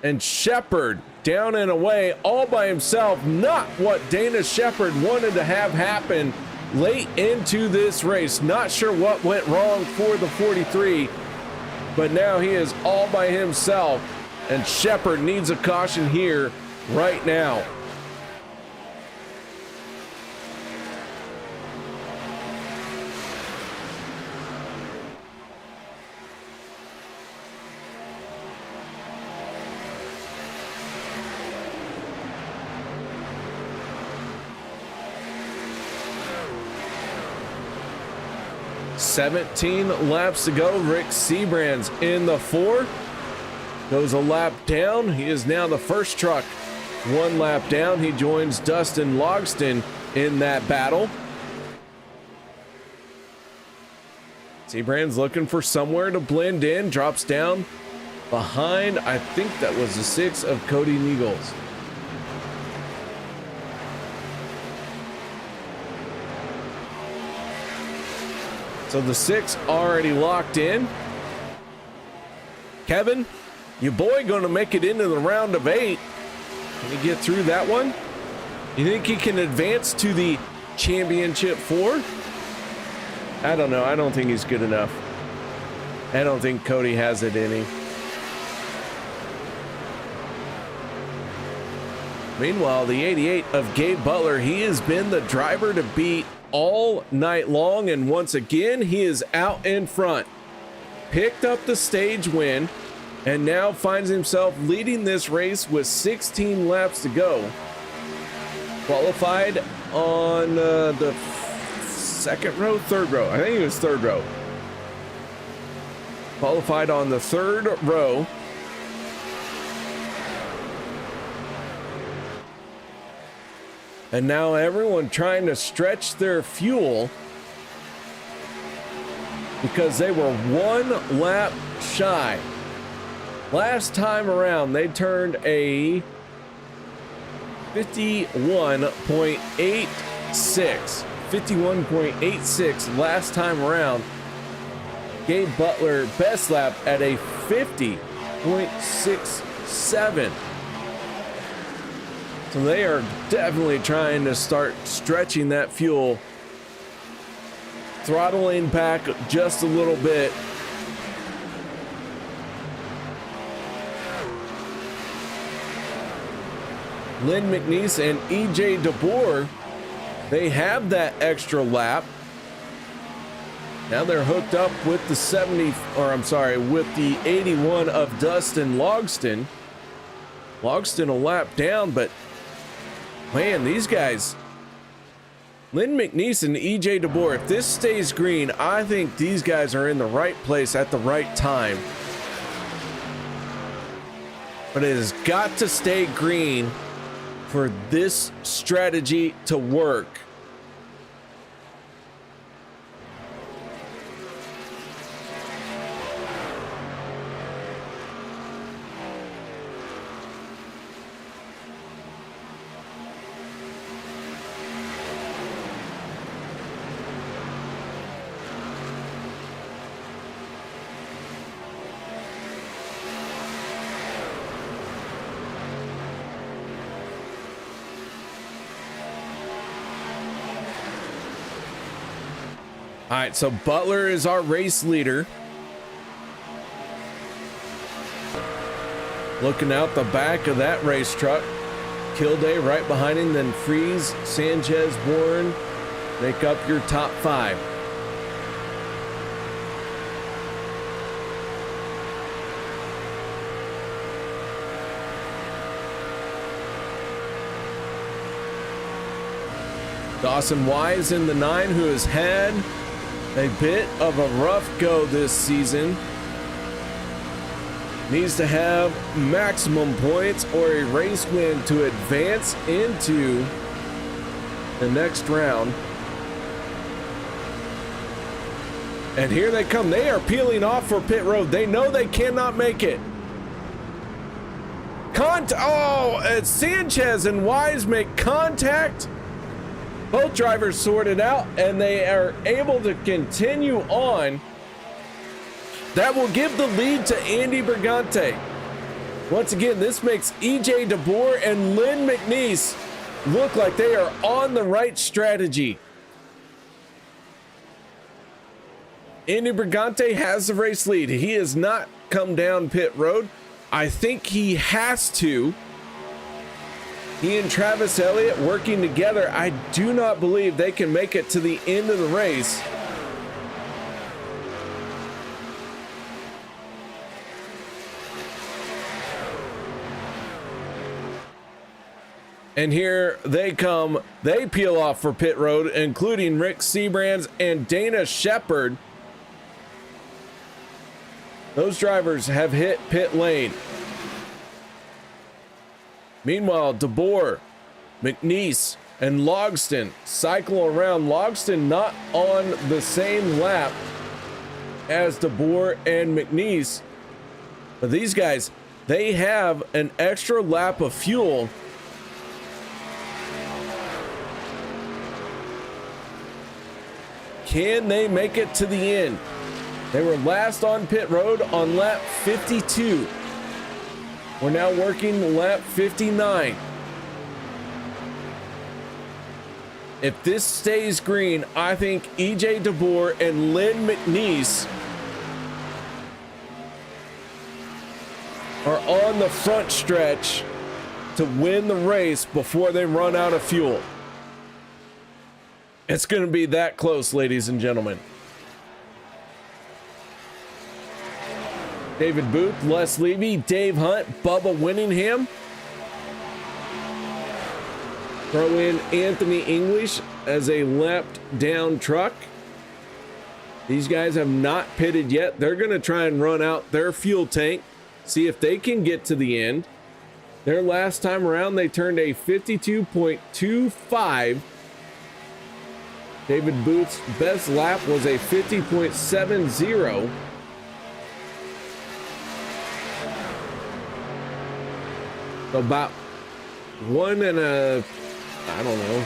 And Shepard down and away all by himself. Not what Dana Shepard wanted to have happen late into this race. Not sure what went wrong for the 43, but now he is all by himself, and Shepard needs a caution here right now. $17 laps to go. Rick Seabrand's in the 4. Goes a lap down. He is now the first truck 1 lap down. He joins Dustin Logston in that battle. Seabrand's looking for somewhere to blend in. Drops down behind, I think that was the 6 of Kody Neagles. So the 6 already locked in. Kevin, your boy gonna make it into the round of 8. Can he get through that one? You think he can advance to the championship 4? I don't know. I don't think he's good enough. I don't think Kody has it in him. Meanwhile, the 88 of Gabe Butler, he has been the driver to beat all night long, and once again he is out in front. Picked up the stage win and now finds himself leading this race with 16 laps to go. Qualified on the third row. I think it was third row. Qualified on the third row. And now everyone trying to stretch their fuel because they were 1 lap shy. Last time around, they turned a 51.86. 51.86 last time around. Gabe Butler best lap at a 50.67. So they are definitely trying to start stretching that fuel throttling back just a little bit. Len McNeese and EJ deBorja, they have that extra lap. Now they're hooked up with the with the 81 of Dustin Logston. Logston a lap down, but man, these guys, Len McNeese and EJ deBorja, if this stays green, I think these guys are in the right place at the right time. But it has got to stay green for this strategy to work. All right, so Butler is our race leader. Looking out the back of that race truck. Kilday right behind him, then Fritsch, Sanchez, Warren make up your top 5. Dawson Wise in the 9, who has had a bit of a rough go this season. Needs to have maximum points or a race win to advance into the next round. And here they come. They are peeling off for pit road. They know they cannot make it. It's Sanchez and Wise make contact. Both drivers sorted out, and they are able to continue on. That will give the lead to Andy Brigante. Once again, this makes EJ deBorja and Len McNeese look like they are on the right strategy. Andy Brigante has the race lead. He has not come down pit road. I think he has to. He and Travis Elliott working together. I do not believe they can make it to the end of the race. And here they come. They peel off for pit road, including Rick Seabrands and Dana Shepard. Those drivers have hit pit lane. Meanwhile, deBorja, McNeese, and Logston cycle around. Logston not on the same lap as deBorja and McNeese. But these guys, they have an extra lap of fuel. Can they make it to the end? They were last on pit road on lap 52. We're now working lap 59. If this stays green, I think EJ deBorja and Len McNeese are on the front stretch to win the race before they run out of fuel. It's going to be that close, ladies and gentlemen. David Booth, Les Levy, Dave Hunt, Bubba Winningham. Throw in Anthony English as a lapped down truck. These guys have not pitted yet. They're going to try and run out their fuel tank, see if they can get to the end. Their last time around, they turned a 52.25. David Booth's best lap was a 50.70. About one and a, I don't know,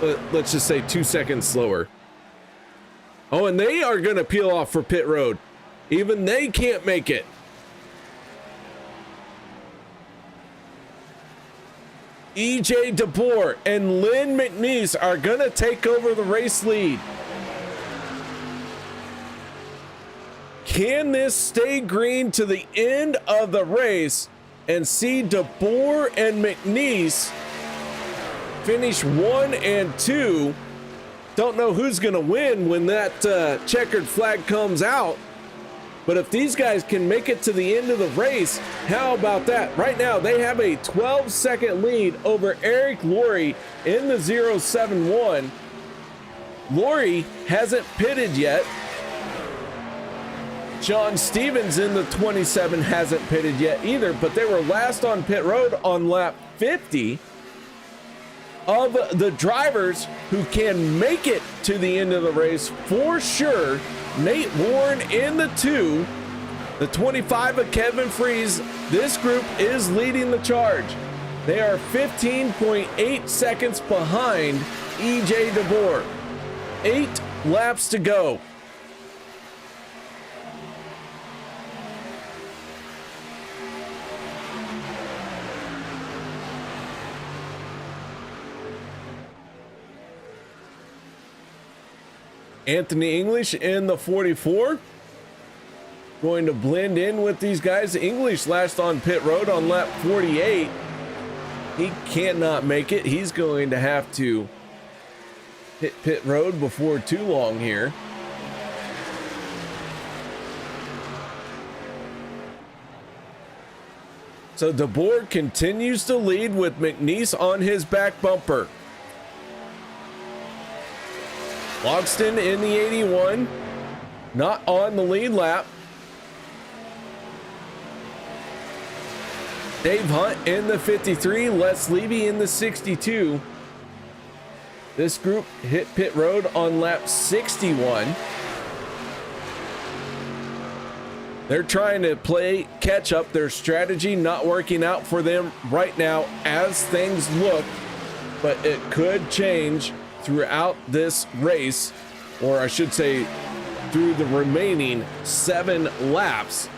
but let's just say 2 seconds slower. Oh, and they are going to peel off for pit road. Even they can't make it. EJ deBorja and Len McNeese are going to take over the race lead. Can this stay green to the end of the race and see deBorja and McNeese finish 1 and 2? Don't know who's going to win when that checkered flag comes out. But if these guys can make it to the end of the race, how about that? Right now, they have a 12-second lead over Eric Lorey in the 071. Lorey hasn't pitted yet. John Stevens in the 27 hasn't pitted yet either, but they were last on pit road on lap 50. Of the drivers who can make it to the end of the race for sure, Nate Warren in the 2, the 25 of Kevin Freeze. This group is leading the charge. They are 15.8 seconds behind EJ deBorja. 8 laps to go. Anthony English in the 44. Going to blend in with these guys. English last on pit road on lap 48. He cannot make it. He's going to have to hit pit road before too long here. So deBorja continues to lead with McNeese on his back bumper. Logston in the 81, not on the lead lap. Dave Hunt in the 53, Les Levy in the 62. This group hit pit road on lap 61. They're trying to play catch up. Their strategy not working out for them right now as things look, but it could change throughout this race, or I should say through the remaining 7 laps.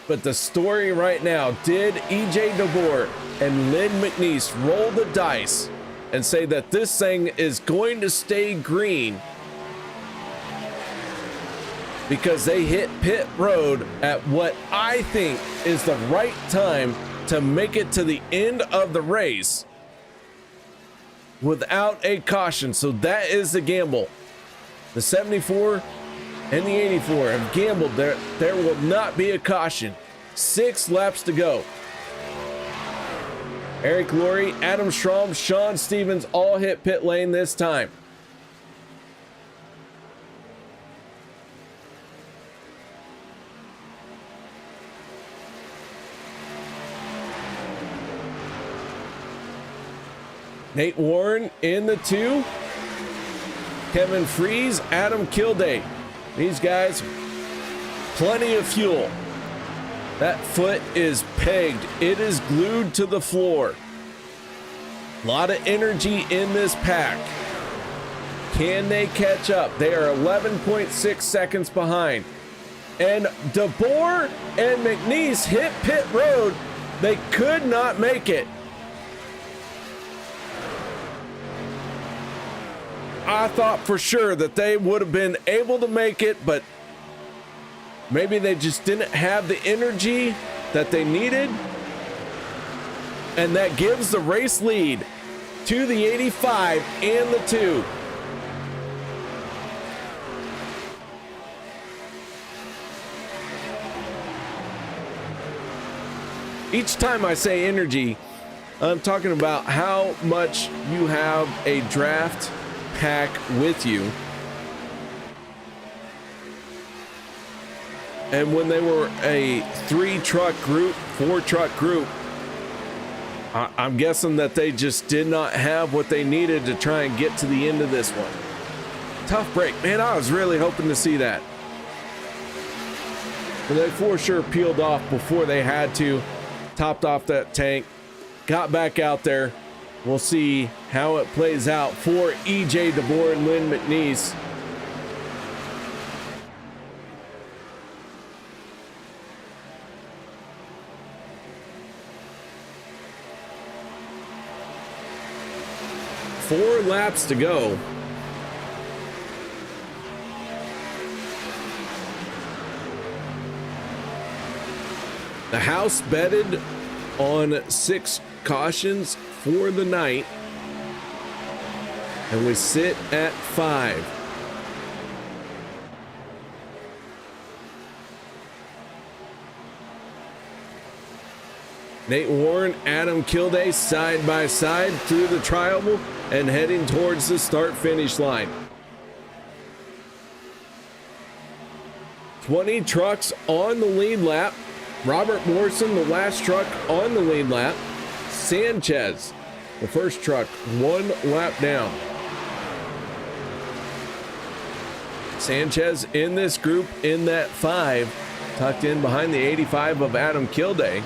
But the story right now, did EJ deBorja and Len McNeese roll the dice and say that this thing is going to stay green because they hit pit road at what I think is the right time to make it to the end of the race without a caution? So that is the gamble. The 74 and the 84 have gambled. There will not be a caution. 6 laps to go. Eric Lorey, Adam Schrom, Sean Stevens all hit pit lane this time. Nate Warren in the 2. Kevin Freeze, Adam Kilday. These guys, plenty of fuel. That foot is pegged. It is glued to the floor. A lot of energy in this pack. Can they catch up? They are 11.6 seconds behind. And deBorja and McNeese hit pit road. They could not make it. I thought for sure that they would have been able to make it, but maybe they just didn't have the energy that they needed. And that gives the race lead to the 85 and the 2. Each time I say energy, I'm talking about how much you have a draft pack with you. And when they were a 3-truck group, 4-truck group, I'm guessing that they just did not have what they needed to try and get to the end of this one. Tough break, man. I was really hoping to see that. But they for sure peeled off before they had to, topped off that tank, got back out there. We'll see how it plays out for EJ deBorja and Len McNeese. Four laps to go. The house betted on 6 cautions for the night, and we sit at 5. Nate Warren, Adam Kilday side by side through the trioval and heading towards the start-finish line. 20 trucks on the lead lap. Robert Morrison, the last truck on the lead lap. Sanchez, the first truck, 1 lap down. Sanchez in this group in that 5, tucked in behind the 85 of Adam Kilday.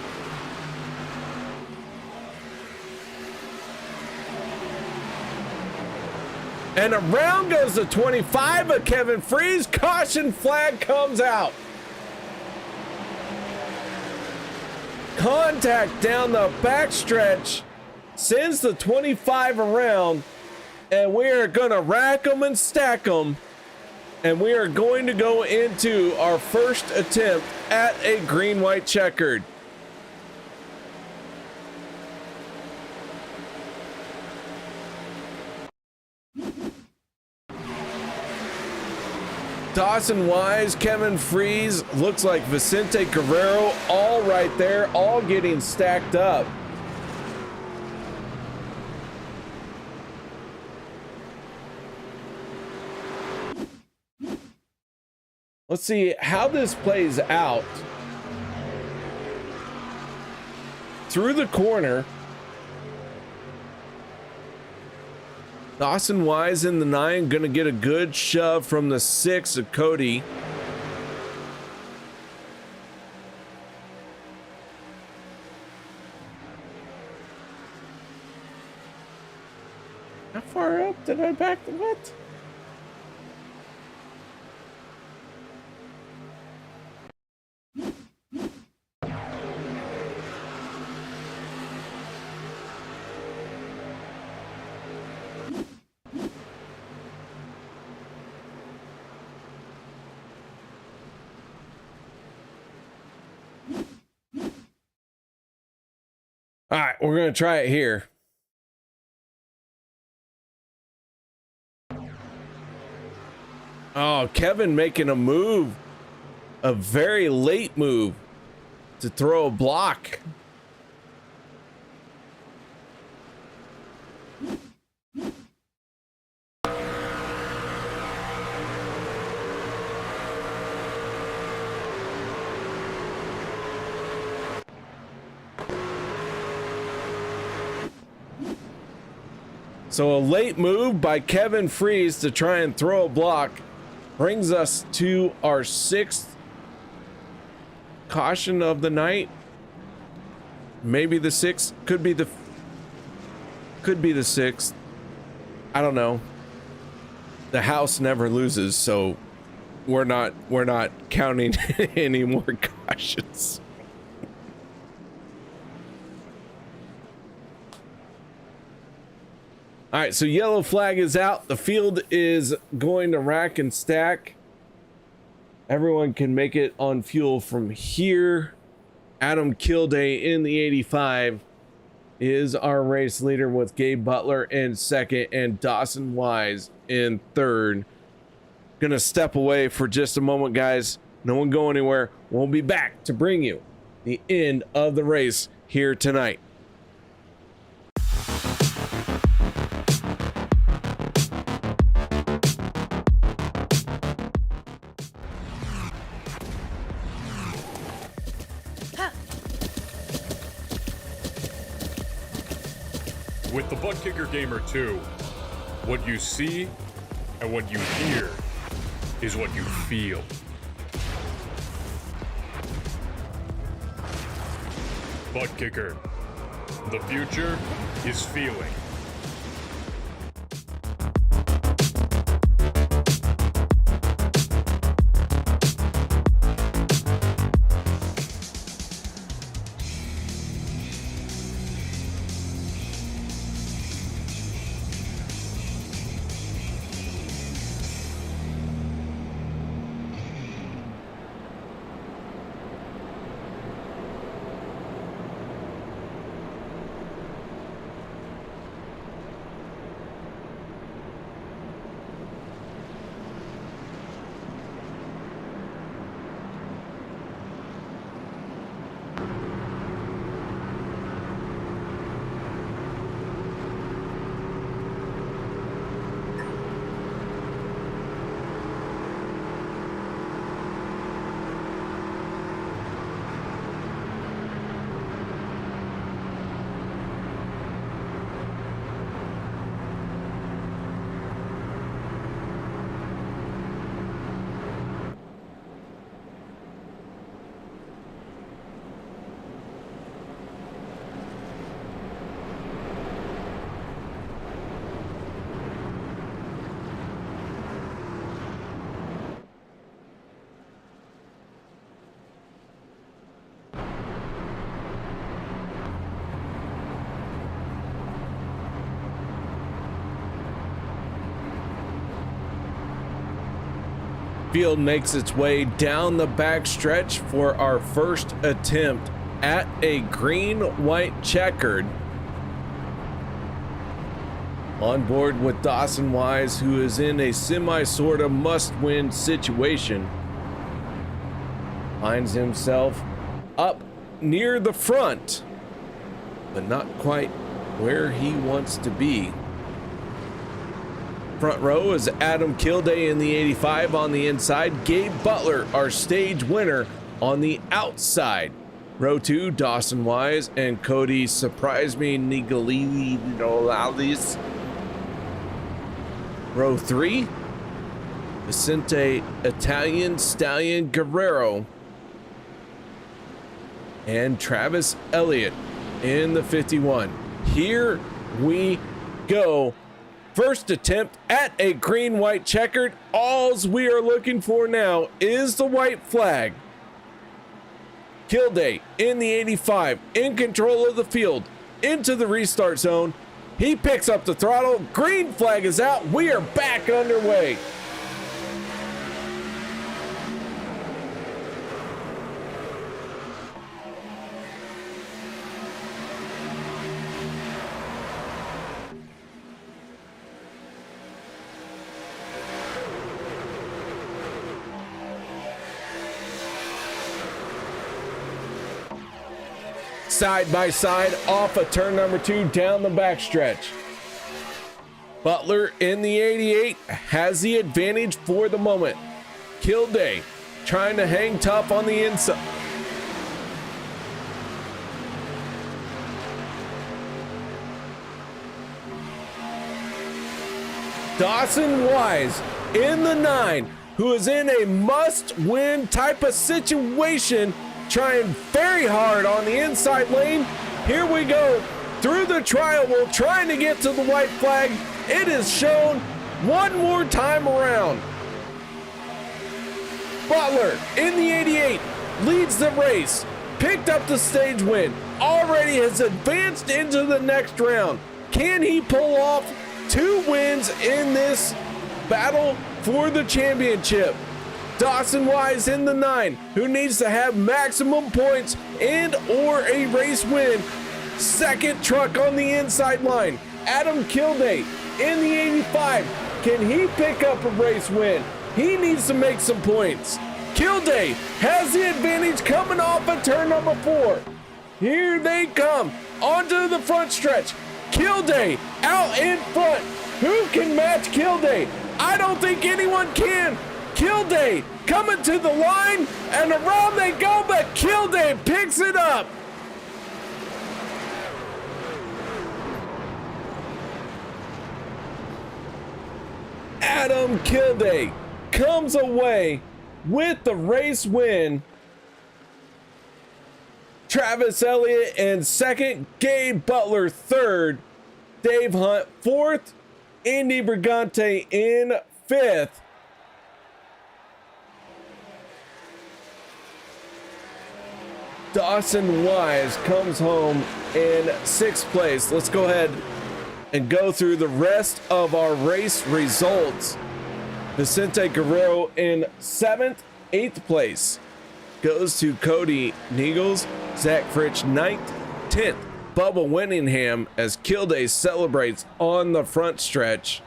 And around goes the 25 of Kevin Fritsch. Caution flag comes out. Contact down the backstretch sends the 25 around, and we are going to rack them and stack them, and we are going to go into our first attempt at a green-white checkered. Dawson Wise, Kevin Fritsch, looks like Vicente Guerrero, all right there, all getting stacked up. Let's see how this plays out. Through the corner. Dawson Wise in the 9, gonna get a good shove from the 6 of Kody. How far up did I back the what? All right, we're going to try it here. Oh, Kevin making a move, a very late move to throw a block. So a late move by Kevin Fritsch to try and throw a block brings us to our 6th caution of the night. Maybe the 6th, could be the 6th. I don't know. The house never loses, so we're not counting any more cautions. All right, so yellow flag is out. The field is going to rack and stack. Everyone can make it on fuel from here. Adam Kilday in the 85 is our race leader with Gabe Butler in 2nd and Dawson Wise in 3rd. Gonna step away for just a moment, guys. No one go anywhere. We'll be back to bring you the end of the race here tonight. With the Butt Kicker Gamer 2, what you see and what you hear is what you feel. Butt Kicker. The future is feeling. field makes its way down the back stretch for our first attempt at a green-white checkered. On board with Dawson Wise, who is in a sort of must-win situation. Finds himself up near the front, but not quite where he wants to be. Front row is Adam Kilday in the 85 on the inside. Gabe Butler, our stage winner, on the outside. Row 2, Dawson Wise and Kody Neagles. Row 3, Vicente Stallion Guerrero and Travis Elliott in the 51. Here we go. First attempt at a green-white checkered. Alls we are looking for now is the white flag. Kilday in the 85, in control of the field, into the restart zone. He picks up the throttle. Green flag is out. We are back underway. Side by side off of turn number 2 down the backstretch. Butler in the 88 has the advantage for the moment. Kilday trying to hang tough on the inside. Dawson Wise in the 9, who is in a must-win type of situation, trying very hard on the inside lane. Here we go through the trial wheel, trying to get to the white flag. It is shown one more time around. Butler in the 88 leads the race, picked up the stage win, already has advanced into the next round. Can he pull off 2 wins in this battle for the championship? Dawson Wise in the 9, who needs to have maximum points and or a race win. Second truck on the inside line. Adam Kilday in the 85. Can he pick up a race win? He needs to make some points. Kilday has the advantage coming off of turn number 4. Here they come onto the front stretch. Kilday out in front. Who can match Kilday? I don't think anyone can. Kilday coming to the line, and around they go, but Kilday picks it up. Adam Kilday comes away with the race win. Travis Elliott in second, Gabe Butler third, Dave Hunt fourth, Andy Brigante in fifth. Dawson Wise comes home in 6th place. Let's go ahead and go through the rest of our race results. Vicente Guerrero in 7th, 8th place goes to Kody Neagles. Zach Fritsch 9th, 10th. Bubba Winningham as Kilday celebrates on the front stretch.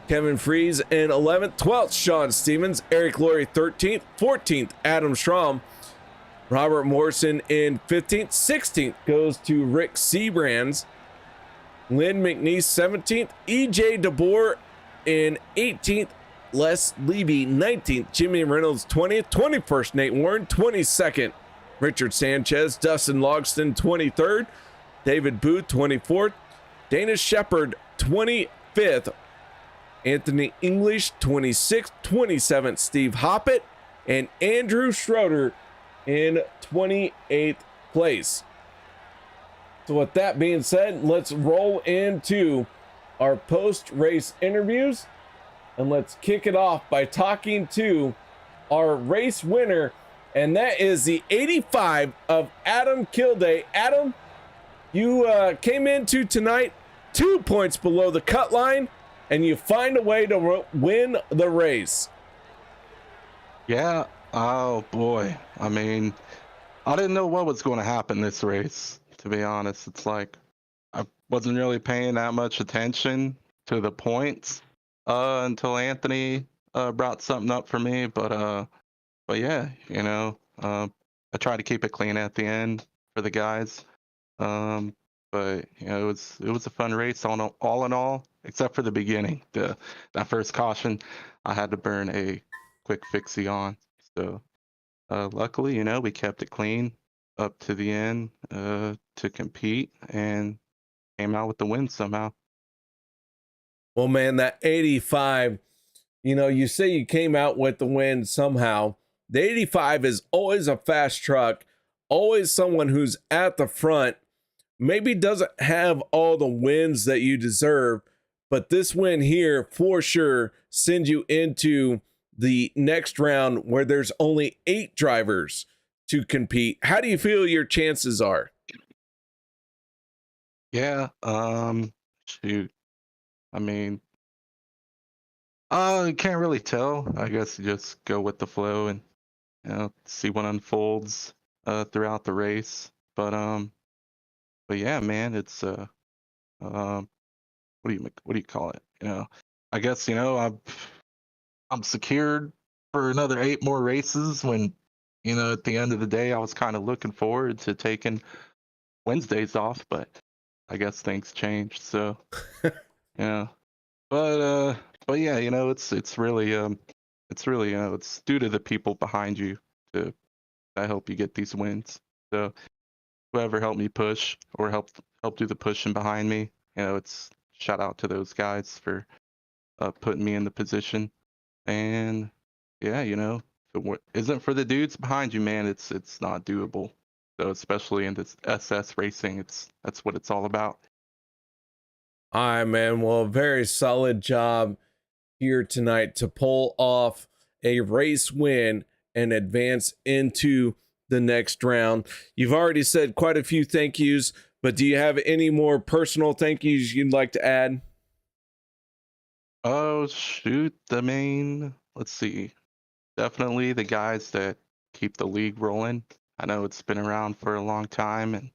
Kevin Freeze in 11th, 12th Sean Stevens. Eric Lorey 13th, 14th Adam Schrom. Robert Morrison in 15th, 16th goes to Rick Seabrands. Len McNeese 17th, EJ DeBorja in 18th, Les Levy 19th, Jimmy Reynolds 20th, 21st Nate Warren, 22nd Richard Sanchez, Dustin Logston 23rd, David Booth 24th, Dana Shepard 25th, Anthony English 26th, 27th Steve Hoppett, and Andrew Schroeder in 28th place. So with that being said, let's roll into our post-race interviews, and let's kick it off by talking to our race winner, and that is the 85 of Adam Kilday. Adam, you came into tonight 2 points below the cut line, and you find a way to win the race. Yeah. Oh boy. I mean, I didn't know what was going to happen this race, to be honest. It's like I wasn't really paying that much attention to the points until Anthony brought something up for me. But yeah, I try to keep it clean at the end for the guys. But it was a fun race all in all, except for the beginning. That first caution, I had to burn a quick fixie on. So luckily, we kept it clean up to the end to compete and came out with the win somehow. Well, man, that 85, you say you came out with the win somehow. The 85 is always a fast truck, always someone who's at the front, maybe doesn't have all the wins that you deserve, but this win here for sure sends you into the next round where there's only 8 drivers to compete. How do you feel your chances are? Yeah, shoot. I mean, I can't really tell. I guess you just go with the flow and see what unfolds throughout the race. But yeah, man, it's what do you call it? I guess I'm secured for another 8 more races. When at the end of the day, I was kind of looking forward to taking Wednesdays off, but I guess things changed. So yeah, but yeah, it's really it's due to the people behind you to that help you get these wins. So whoever helped me push or help do the pushing behind me, it's shout out to those guys for putting me in the position. And yeah, if it isn't for the dudes behind you, man, it's not doable. So especially in this SS racing, that's what it's all about. All right, man. Well, very solid job here tonight to pull off a race win and advance into the next round. You've already said quite a few thank yous, but do you have any more personal thank yous you'd like to add? Oh shoot, let's see. Definitely the guys that keep the league rolling. I know it's been around for a long time, and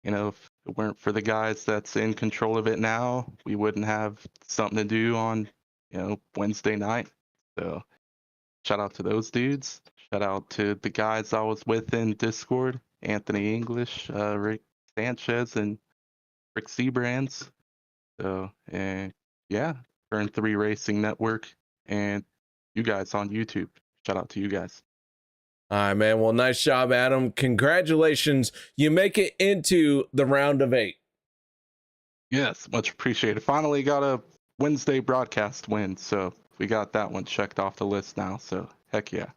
if it weren't for the guys that's in control of it now, we wouldn't have something to do on Wednesday night. So shout out to those dudes. Shout out to the guys I was with in Discord, Anthony English, Rick Sanchez, and Rick Seabrands. So, and yeah, Turn 3 Racing Network, and you guys on YouTube. Shout out to you guys. All right, man. Well, nice job, Adam. Congratulations. You make it into the round of 8. Yes, much appreciated. Finally got a Wednesday broadcast win, so we got that one checked off the list now. So heck yeah.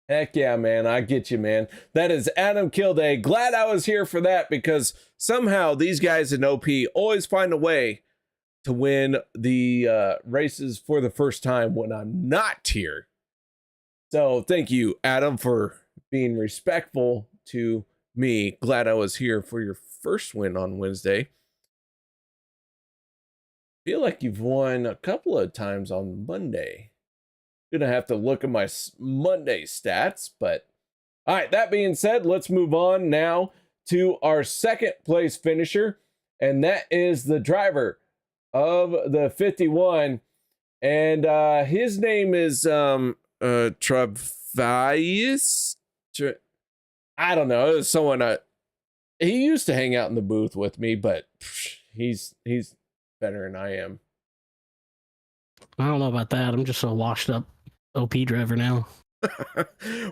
Heck yeah, man. I get you, man. That is Adam Kilday. Glad I was here for that, because somehow these guys in OP always find a way to win the races for the first time when I'm not here. So thank you, Adam, for being respectful to me. Glad I was here for your first win on Wednesday. Feel like you've won a couple of times on Monday. Gonna have to look at my Monday stats, but all right, that being said, let's move on now to our second place finisher, and that is the driver of the 51, and his name is Travius. I don't know. It was someone he used to hang out in the booth with me, but he's better than I am. I don't know about that. I'm just a washed up OP driver now.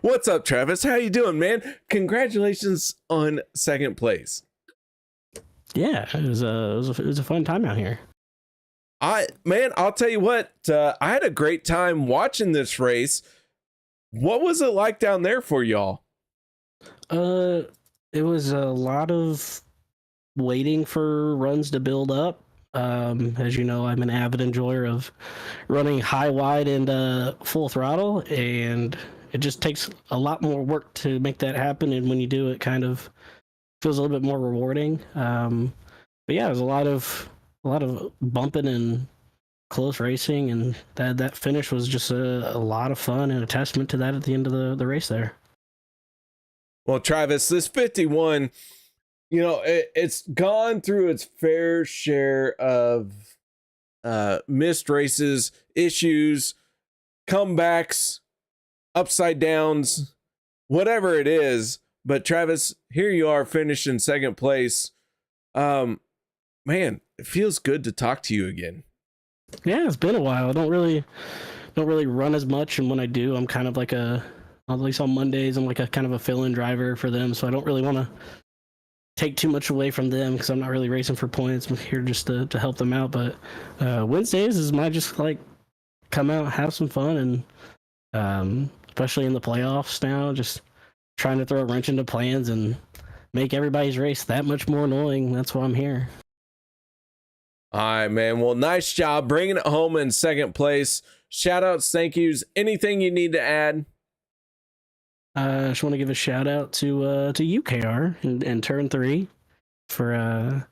What's up, Travis? How you doing, man? Congratulations on second place. Yeah, it was a fun time out here. I'll tell you what, I had a great time watching this race. What was it like down there for y'all? It was a lot of waiting for runs to build up. As you know, I'm an avid enjoyer of running high, wide, and full throttle, and it just takes a lot more work to make that happen. And when you do, it kind of feels a little bit more rewarding. But yeah, it was a lot of bumping and close racing, and that finish was just a lot of fun and a testament to that at the end of the race there. Well, Travis, this 51, it's gone through its fair share of missed races, issues, comebacks, upside downs, whatever it is. But Travis, here you are finished in second place. Man, it feels good to talk to you again. Yeah, it's been a while. I don't really run as much, and when I do, I'm kind of like at least on Mondays, I'm like a kind of a fill-in driver for them, so I don't really want to take too much away from them because I'm not really racing for points. I'm here just to help them out. But Wednesdays is my just like come out, have some fun, and especially in the playoffs now, just trying to throw a wrench into plans and make everybody's race that much more annoying. That's why I'm here. All right, man. Well, nice job bringing it home in second place. Shout outs, thank yous. Anything you need to add? I just want to give a shout out to UKR and Turn 3 for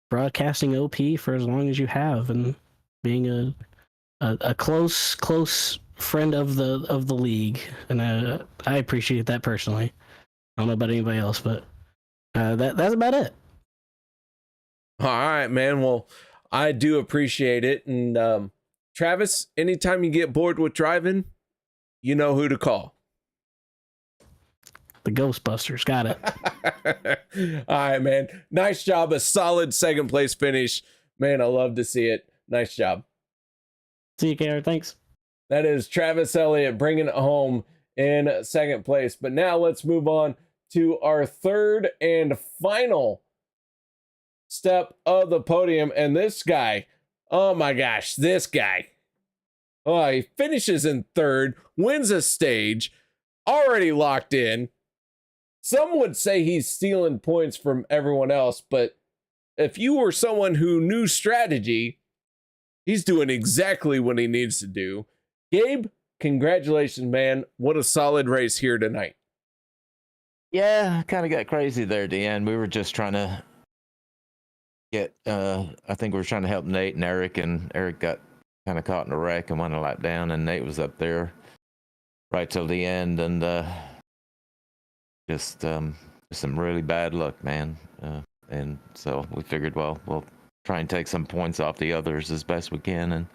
broadcasting OP for as long as you have, and being a close friend of the league, and I appreciate that personally. I don't know about anybody else, but that's about it. All right, man. Well, I do appreciate it. And Travis, anytime you get bored with driving, you know who to call. The Ghostbusters. Got it. All right, man. Nice job. A solid second place finish. Man, I love to see it. Nice job. See you, KR. Thanks. That is Travis Elliott bringing it home in second place. But now let's move on to our third and final step of the podium. And this guy, oh my gosh, this guy. Oh, he finishes in third, wins a stage, already locked in. Some would say he's stealing points from everyone else, but if you were someone who knew strategy, he's doing exactly what he needs to do. Gabe, congratulations, man. What a solid race here tonight. Yeah, kind of got crazy there at the end. We were just trying to get, I think we were trying to help Nate and Eric got kind of caught in a wreck and went a lap down, and Nate was up there right till the end, and just some really bad luck, man. And so we figured, well, we'll try and take some points off the others as best we can, and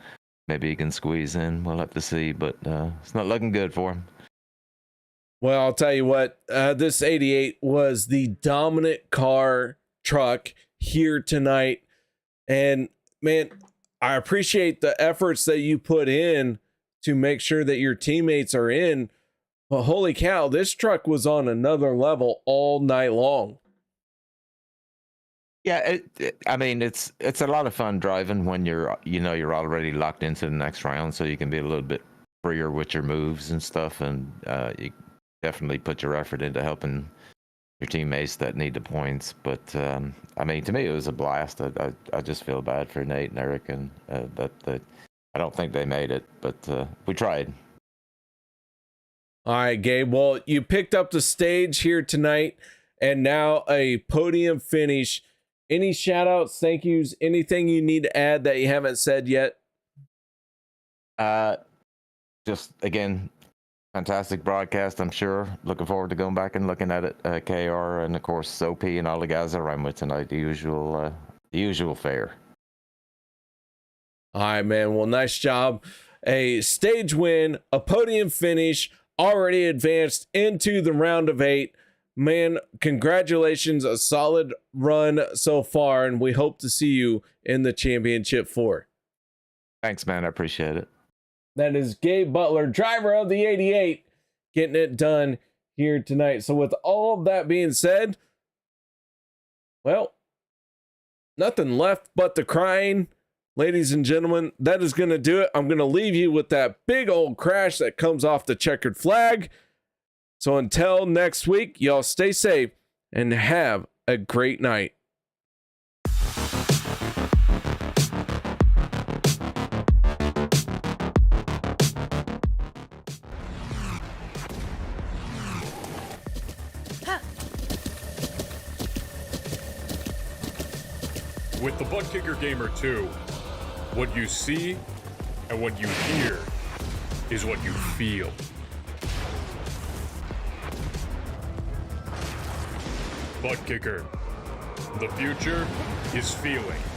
maybe he can squeeze in. We'll have to see, but it's not looking good for him. Well, I'll tell you what, this 88 was the dominant truck here tonight. And man, I appreciate the efforts that you put in to make sure that your teammates are in. But holy cow, this truck was on another level all night long. Yeah, I mean, it's a lot of fun driving when you're already locked into the next round, so you can be a little bit freer with your moves and stuff, and you definitely put your effort into helping your teammates that need the points. But I mean, to me, it was a blast. I just feel bad for Nate and Eric, and that I don't think they made it, but we tried. All right, Gabe. Well, you picked up the stage here tonight, and now a podium finish. Any shout outs, thank yous, anything you need to add that you haven't said yet? Just again, fantastic broadcast, I'm sure. Looking forward to going back and looking at it. KR and of course OP and all the guys I ran with tonight. The usual fare. All right, man. Well, nice job. A stage win, a podium finish, already advanced into the round of 8. Man, congratulations. A solid run so far, and we hope to see you in the championship 4. Thanks, man. I appreciate it. That is Gabe Butler, driver of the 88, getting it done here tonight. So with all of that being said, well, nothing left but the crying. Ladies and gentlemen, that is going to do it. I'm going to leave you with that big old crash that comes off the checkered flag. So until next week, y'all stay safe and have a great night. With the Butt Kicker Gamer 2, what you see and what you hear is what you feel. Butt kicker. The future is feeling.